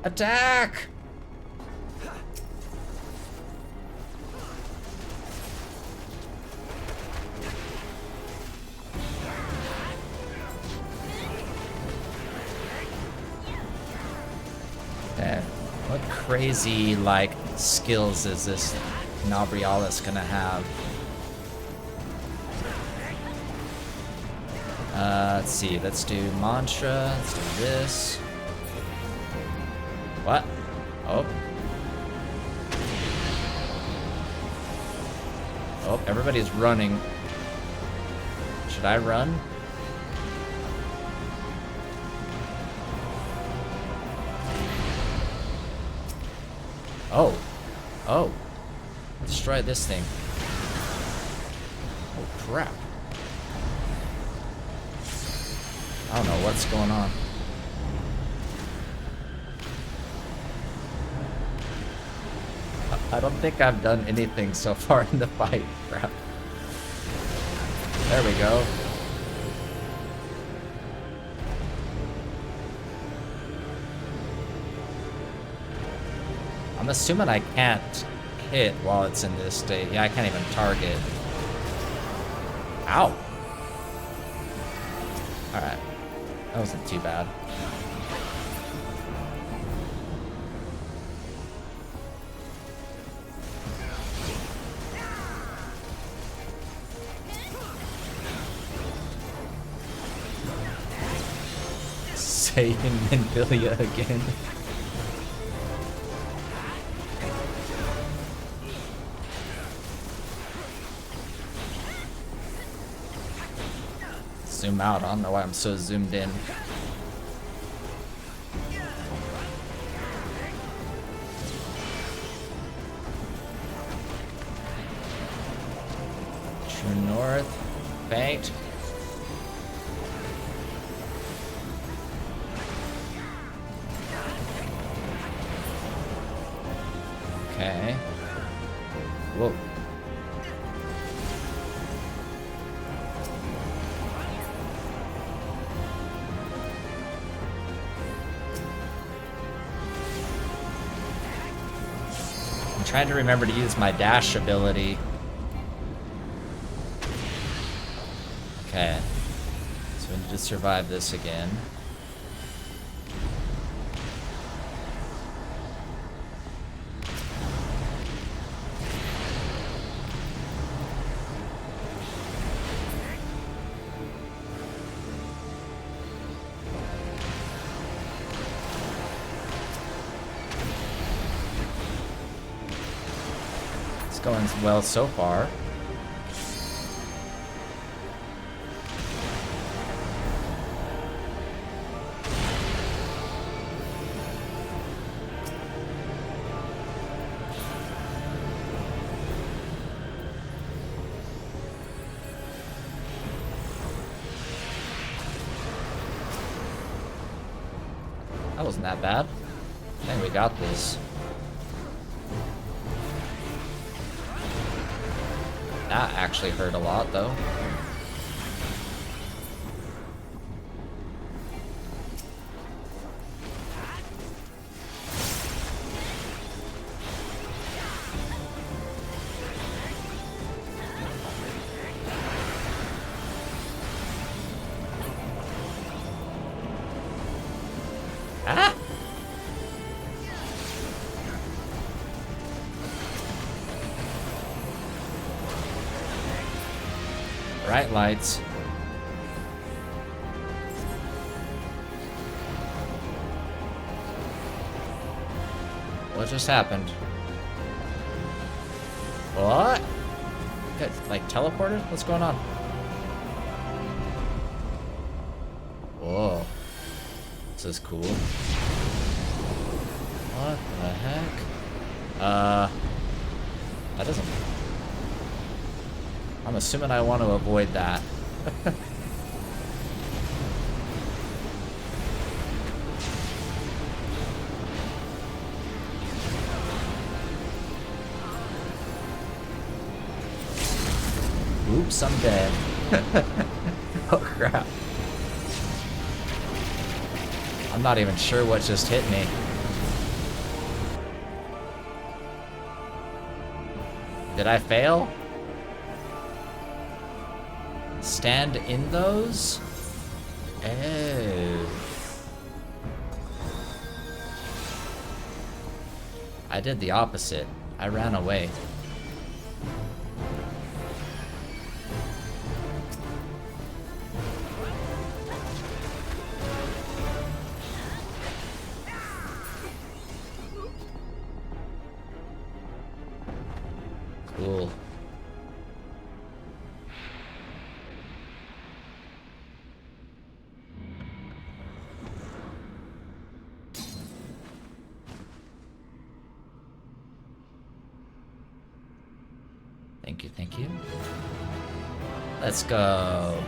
Attack! Okay. What crazy, like, skills is this Nabrialis gonna have? Let's see. Let's do mantra. Let's do this. What? Oh. Oh, everybody's running. Should I run? Oh. Oh. Destroy this thing. Oh, crap. I don't know what's going on. I don't think I've done anything so far in the fight. Crap. There we go. I'm assuming I can't hit while it's in this state. Yeah, I can't even target. Ow. Alright. That wasn't too bad. Satan Menphilia again. Zoom out. I don't know why I'm so zoomed in. True north. Banked. Okay. Whoa. I'm trying to remember to use my dash ability. Okay. So we need to survive this again. It's going well so far. That wasn't that bad. I think we got this. That actually hurt a lot, though. Ah! Bright lights. What just happened? What? Got, like, teleported? What's going on? Whoa. This is cool. What the heck? That doesn't... I'm assuming I want to avoid that. Oops, I'm dead. Oh crap. I'm not even sure what just hit me. Did I fail? Stand in those? Oh. I did the opposite. I ran away. Cool. Thank you, thank you. Let's go.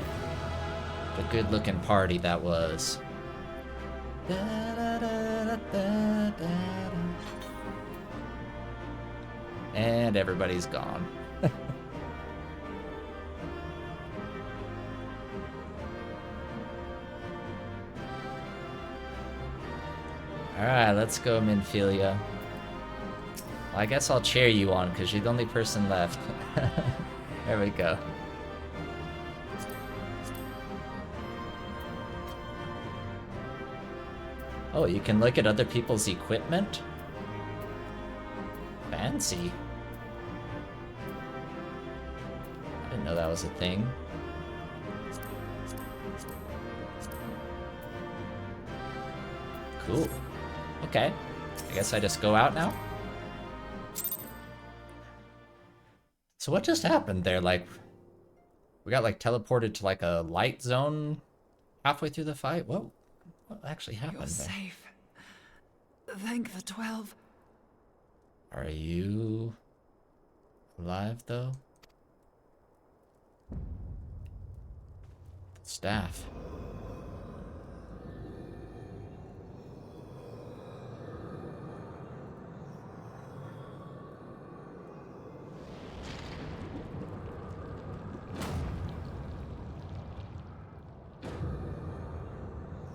The good-looking party that was. And everybody's gone. Alright, let's go, Minfilia. Well, I guess I'll cheer you on, because you're the only person left. There we go. Oh, you can look at other people's equipment? Fancy. I didn't know that was a thing. Cool. Okay. I guess I just go out now? So what just happened there? Like, we got like teleported to like a light zone halfway through the fight? What actually happened You're there? safe. Thank the 12. Are you alive though? Staff.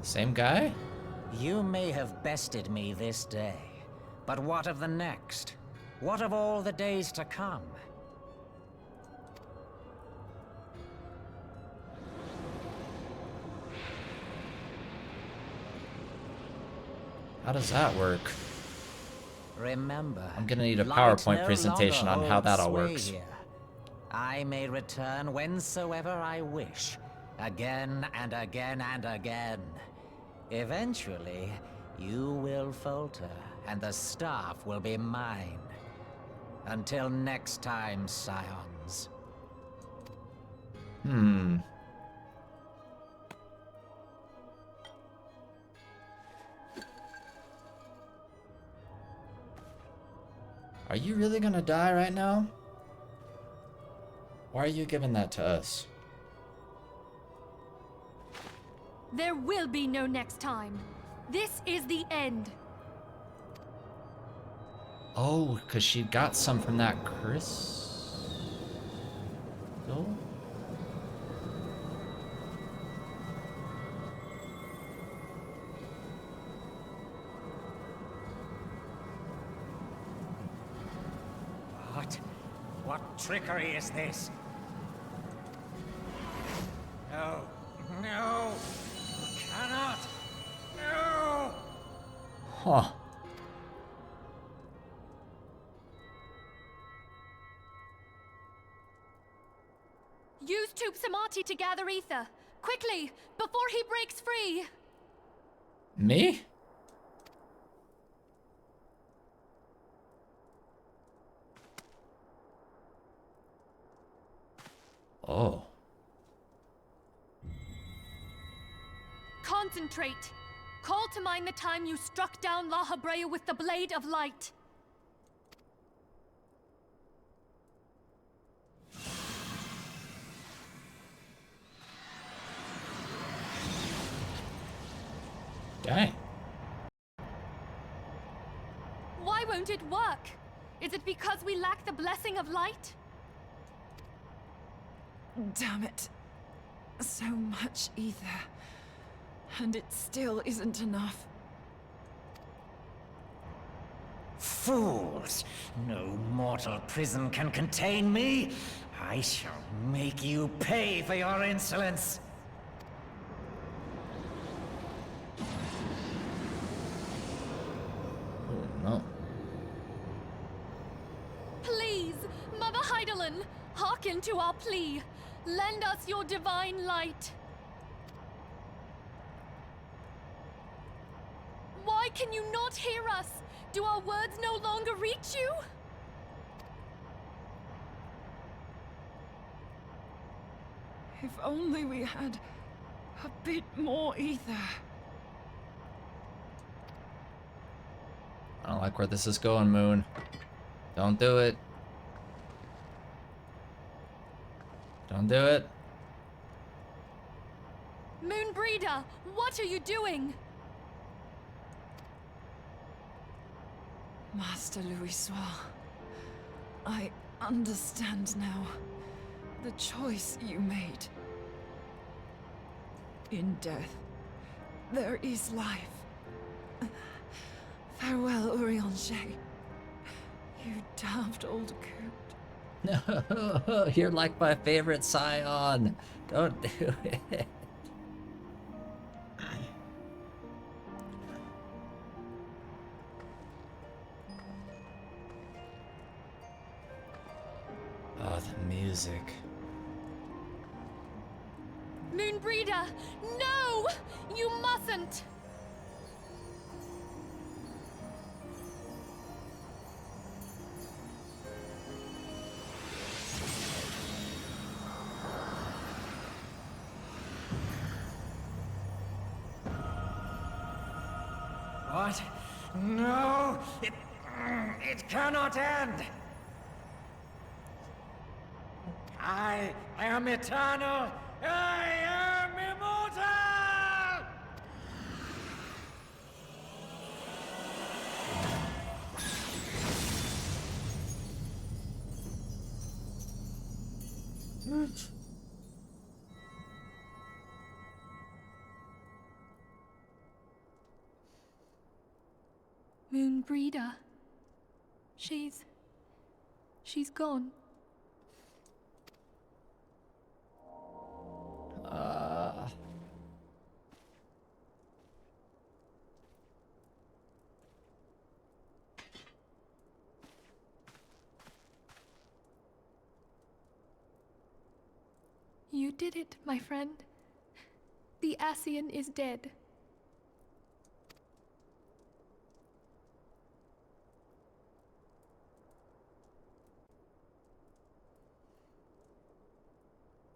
Same guy? You may have bested me this day, but what of the next? What of all the days to come? How does that work? Remember, I'm gonna need a light PowerPoint no presentation longer on how that all holds sway works. here. I may return whensoever I wish, again and again and again. Eventually, you will falter, and the staff will be mine. Until next time, scions. Are you really gonna die right now? Why are you giving that to us? There will be no next time. This is the end. Oh, because she got some from that crystal? What trickery is this? No. No! You cannot! No! Huh. Use Tube Samati to gather ether. Quickly, before he breaks free. Me? Oh. Concentrate. Call to mind the time you struck down La Habrea with the Blade of Light. Dang. Why won't it work? Is it because we lack the blessing of light? Damn it. So much ether. And it still isn't enough. Fools! No mortal prison can contain me! I shall make you pay for your insolence! Oh no. Please, Mother Heidelin, hearken to our plea. Lend us your divine light. Why can you not hear us? Do our words no longer reach you? If only we had a bit more ether. I don't like where this is going, Moon. Don't do it. Don't do it. Moonbreeder, what are you doing? Master Louisoix, I understand now the choice you made. In death, there is life. Farewell, Urianger. You daft old coot. No, you're like my favorite scion. Don't do it. Oh, the music. Moonbreeder, no! You mustn't! What? No! It cannot end! I am eternal! I am immortal! Moonbreeder. She's gone. You did it, my friend. The Ascian is dead.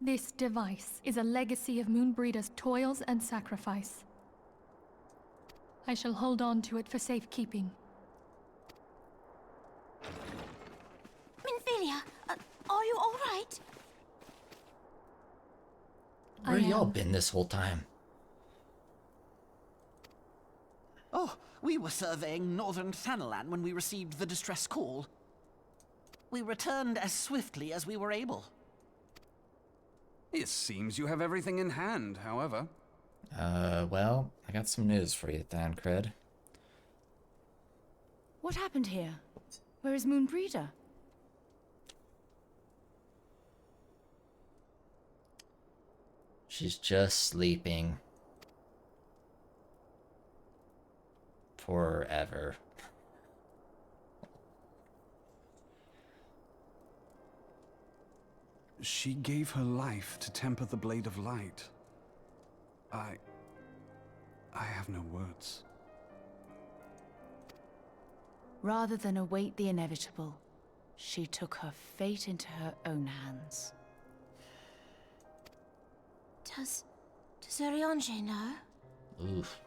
This device is a legacy of Moonbreeder's toils and sacrifice. I shall hold on to it for safekeeping. Minfilia, are you all right? Where y'all been this whole time? Oh, we were surveying northern Thanalan when we received the distress call. We returned as swiftly as we were able. It seems you have everything in hand, however. Well, I got some news for you, Thancred. What happened here? Where is Moonbreeder? She's just sleeping. Forever. She gave her life to temper the Blade of Light. I have no words. Rather than await the inevitable, she took her fate into her own hands. Does Urianger know? Oof.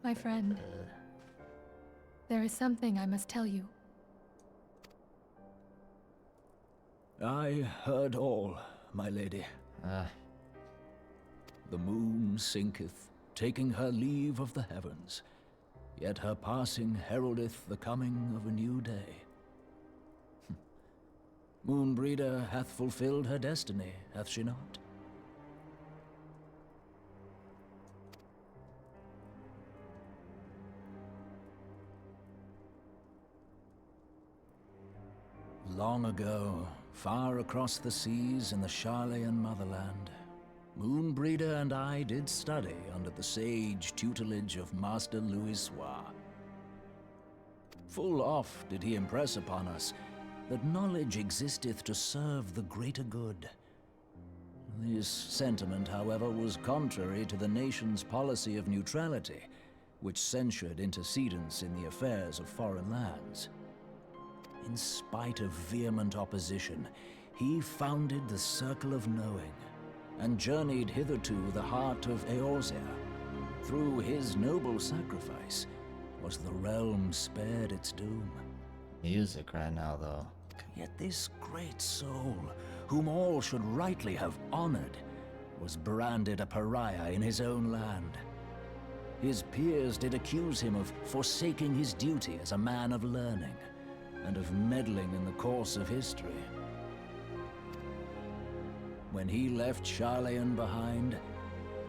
My friend, there is something I must tell you. I heard all, my lady. The moon sinketh, taking her leave of the heavens, yet her passing heraldeth the coming of a new day. Moonbreeder hath fulfilled her destiny, hath she not? Long ago, far across the seas in the Charlayan motherland, Moonbreeder and I did study under the sage tutelage of Master Louis. Full oft did he impress upon us that knowledge existeth to serve the greater good. This sentiment, however, was contrary to the nation's policy of neutrality, which censured intercedence in the affairs of foreign lands. In spite of vehement opposition, he founded the Circle of Knowing, and journeyed hitherto the heart of Eorzea. Through his noble sacrifice was the realm spared its doom. Music right now, though. Yet this great soul, whom all should rightly have honored, was branded a pariah in his own land. His peers did accuse him of forsaking his duty as a man of learning, and of meddling in the course of history. When he left Charlayan behind,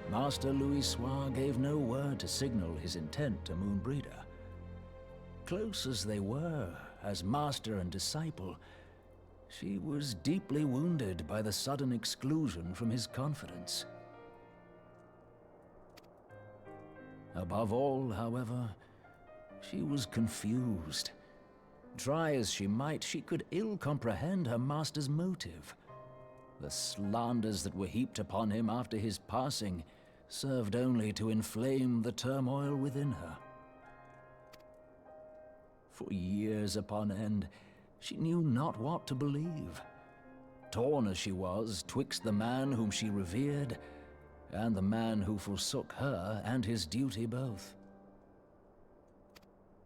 Master Louis gave no word to signal his intent to Moonbreeder. Close as they were, as master and disciple, she was deeply wounded by the sudden exclusion from his confidence. Above all, however, she was confused. Try as she might, she could ill comprehend her master's motive. The slanders that were heaped upon him after his passing served only to inflame the turmoil within her. For years upon end, she knew not what to believe. Torn as she was twixt the man whom she revered and the man who forsook her and his duty both.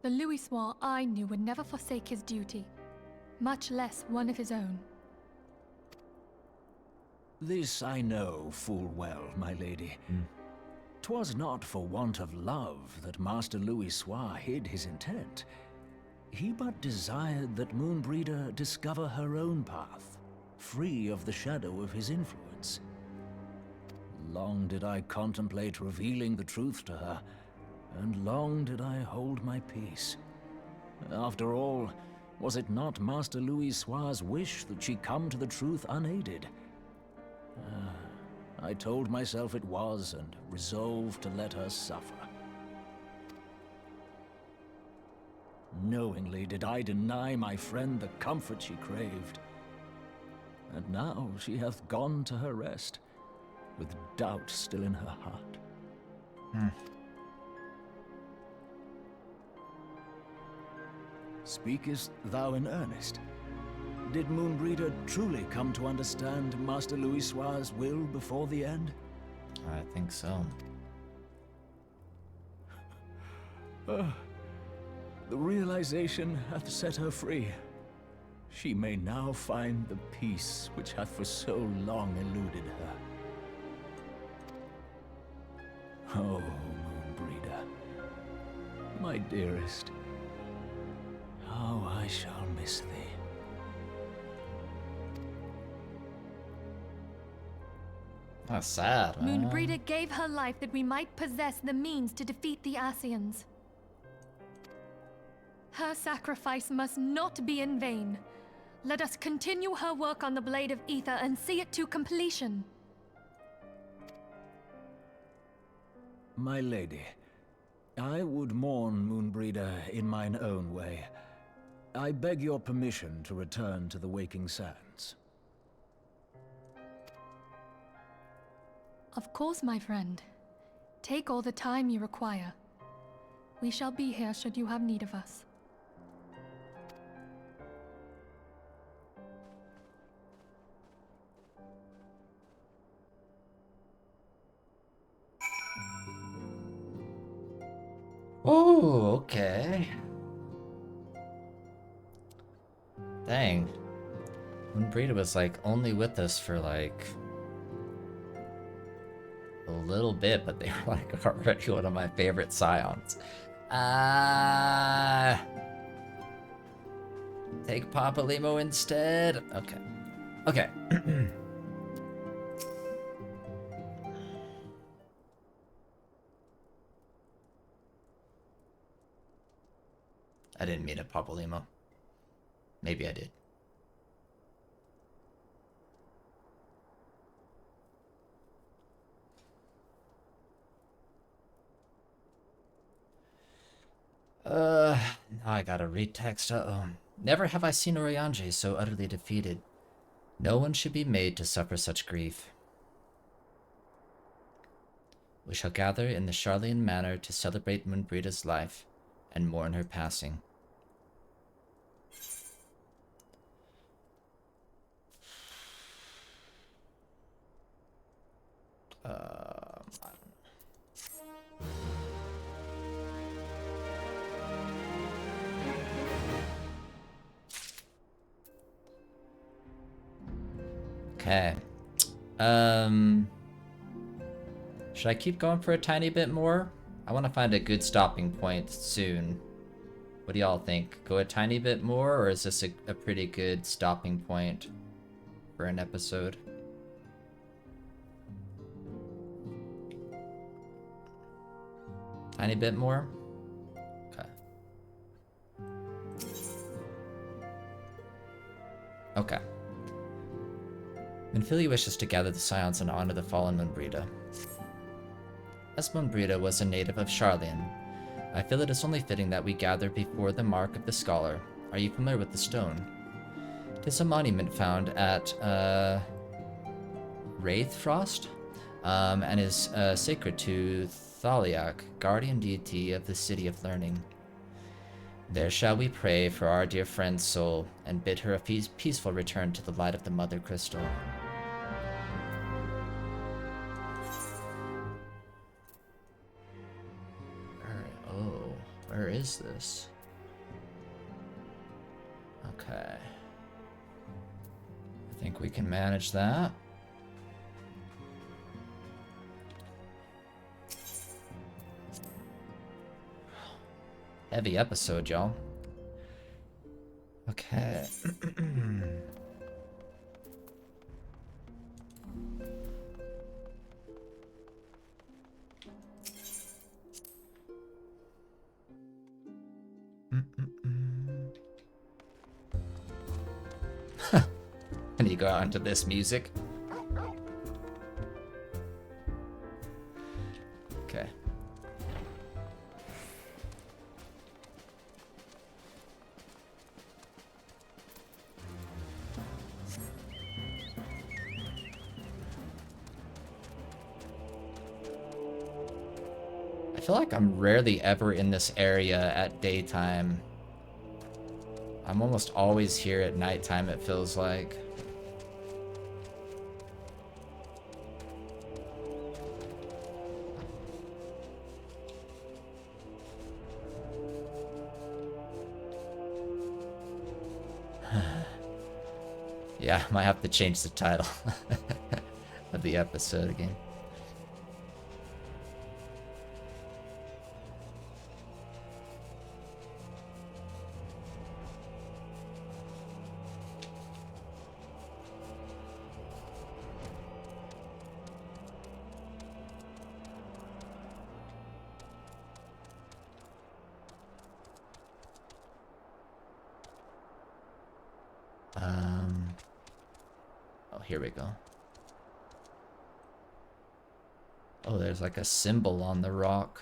The Louis I knew would never forsake his duty, much less one of his own. This I know full well, my lady. 'Twas not for want of love that Master Louis hid his intent. He but desired that Moonbreeder discover her own path, free of the shadow of his influence. Long did I contemplate revealing the truth to her, and long did I hold my peace. After all, was it not Master Louis' wish that she come to the truth unaided? I told myself it was, and resolved to let her suffer. Knowingly did I deny my friend the comfort she craved. And now she hath gone to her rest, with doubt still in her heart. Speakest thou in earnest? Did Moonbreeder truly come to understand Master Louis' will before the end? I think so. The realization hath set her free. She may now find the peace which hath for so long eluded her. Oh, Moonbreeder, my dearest, how I shall miss thee. That's sad, huh? Moonbreeder gave her life that we might possess the means to defeat the Ascians. Her sacrifice must not be in vain. Let us continue her work on the Blade of Ether and see it to completion. My lady, I would mourn Moonbreeder in mine own way. I beg your permission to return to the Waking Sands. Of course, my friend. Take all the time you require. We shall be here should you have need of us. Oh, okay. Dang. Moonbreeder was like only with us for like a little bit, but they were like already one of my favorite scions. Take Papa Limo instead. Okay. Okay. I didn't mean it, Papa Limo. Maybe I did. Now I gotta read text. Uh-oh. Never have I seen Oriange so utterly defeated. No one should be made to suffer such grief. We shall gather in the Charlian Manor to celebrate Moonbrida's life and mourn her passing. I don't know. Okay. Should I keep going for a tiny bit more? I want to find a good stopping point soon. What do y'all think? Go a tiny bit more, or is this a pretty good stopping point for an episode? Tiny bit more? Okay. Okay. Minfili wishes to gather the Scions and honor the fallen Moonbrida. As Moonbrida was a native of Charlian, I feel it is only fitting that we gather before the mark of the scholar. Are you familiar with the stone? It is a monument found at Wraithfrost, and is sacred to Thaliak, guardian deity of the City of Learning. There shall we pray for our dear friend's soul, and bid her a peaceful return to the light of the Mother Crystal. Where is this? Okay. I think we can manage that. Heavy episode, y'all. Okay. And you go out into this music. Okay. I feel like I'm rarely ever in this area at daytime. I'm almost always here at nighttime, it feels like. Yeah, might have to change the title of the episode again. Oh, here we go. Oh, there's like a symbol on the rock.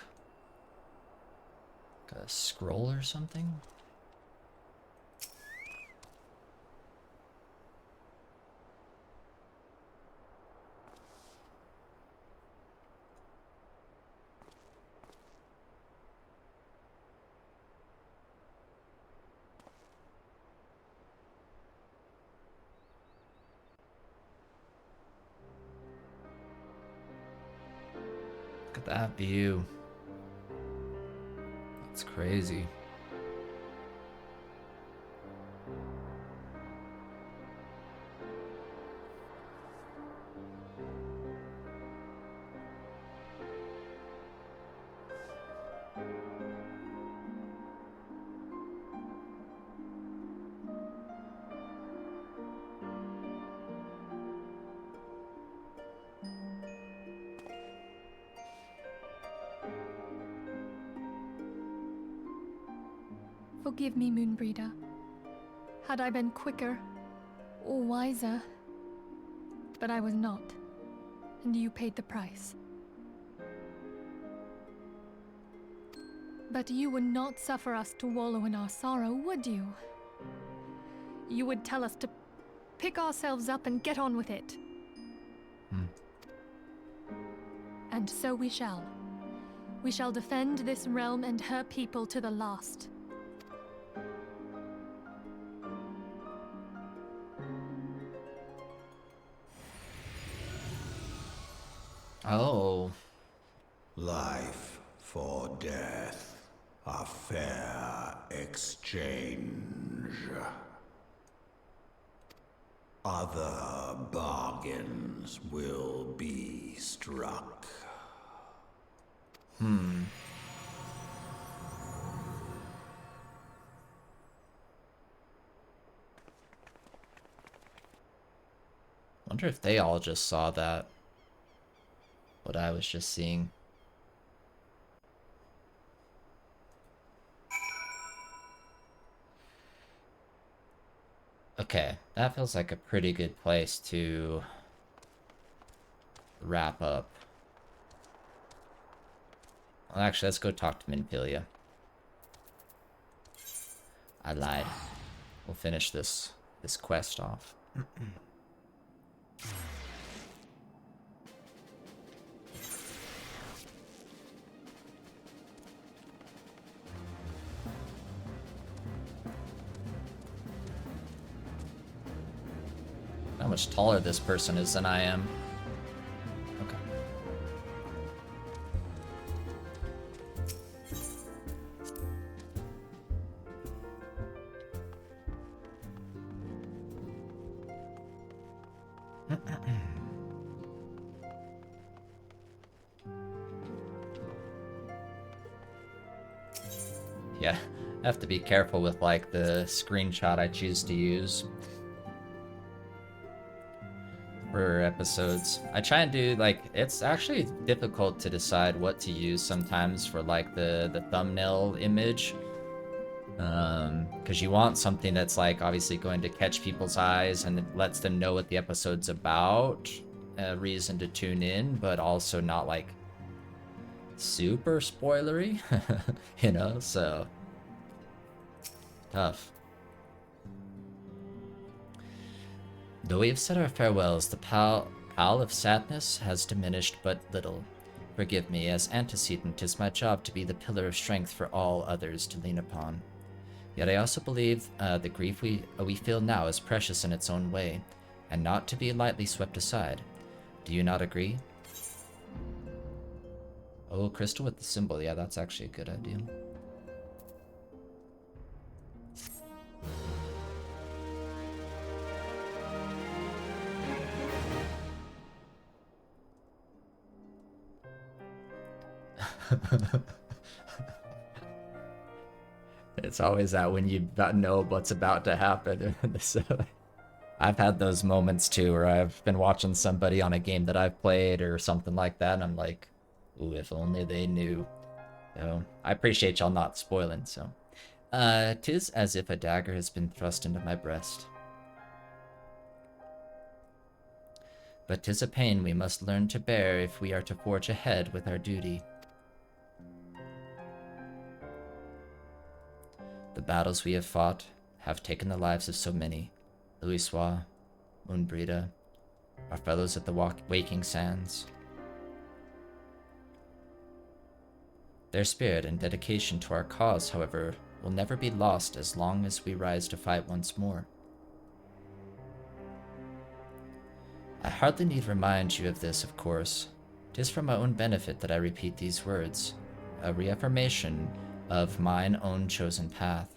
Like a scroll or something? Look at that view. That's crazy. Forgive me, Moonbreeder. Had I been quicker or wiser, but I was not, and you paid the price. But you would not suffer us to wallow in our sorrow, would you? You would tell us to pick ourselves up and get on with it. And so we shall. We shall defend this realm and her people to the last. Oh. Life for death, a fair exchange. Other bargains will be struck. Wonder if they all just saw that. What I was just seeing. Okay, that feels like a pretty good place to wrap up. Well, actually, let's go talk to Minpilia. I lied. We'll finish this quest off. How much taller this person is than I am. Okay. Yeah, I have to be careful with like the screenshot I choose to use for episodes. I try and do like, it's actually difficult to decide what to use sometimes for like the thumbnail image, because you want something that's like obviously going to catch people's eyes and it lets them know what the episode's about, a reason to tune in, but also not like super spoilery. You know, so tough. Though we have said our farewells, the pall of sadness has diminished but little. Forgive me, as antecedent, 'tis my job to be the pillar of strength for all others to lean upon. Yet I also believe the grief we feel now is precious in its own way, and not to be lightly swept aside. Do you not agree? Oh, crystal with the symbol. Yeah, that's actually a good idea. It's always that when you know what's about to happen. So, I've had those moments too where I've been watching somebody on a game that I've played or something like that, and I'm like, ooh, if only they knew. So, I appreciate y'all not spoiling, so. 'Tis as if a dagger has been thrust into my breast. But 'tis a pain we must learn to bear if we are to forge ahead with our duty. The battles we have fought have taken the lives of so many. Louisoix, Moonbreeda, our fellows at the Waking Sands. Their spirit and dedication to our cause, however, will never be lost as long as we rise to fight once more. I hardly need remind you of this, of course. 'Tis for my own benefit that I repeat these words, a reaffirmation of mine own chosen path.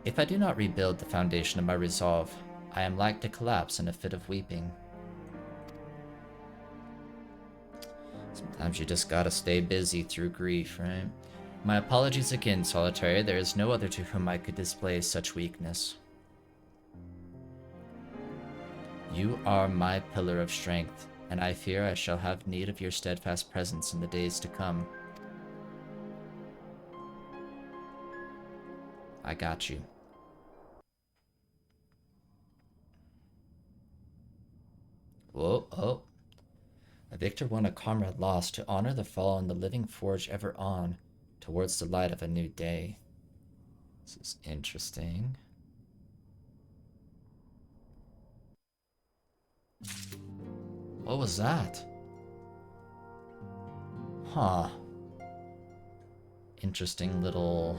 If I do not rebuild the foundation of my resolve, I am like to collapse in a fit of weeping. Sometimes you just gotta stay busy through grief, right? My apologies again, Solitary. There is no other to whom I could display such weakness. You are my pillar of strength, and I fear I shall have need of your steadfast presence in the days to come. I got you. Whoa, oh. A victor won, a comrade lost, to honor the fallen, the living forge ever on, towards the light of a new day. This is interesting. What was that? Huh. Interesting little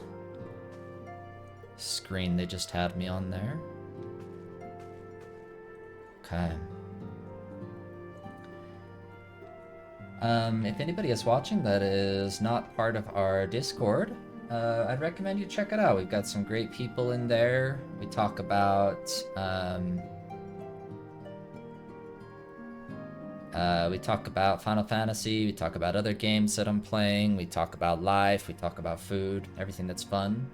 screen they just had me on there. Okay. If anybody is watching that is not part of our Discord, I'd recommend you check it out. We've got some great people in there. We talk about Final Fantasy, we talk about other games that I'm playing, we talk about life, we talk about food, everything that's fun.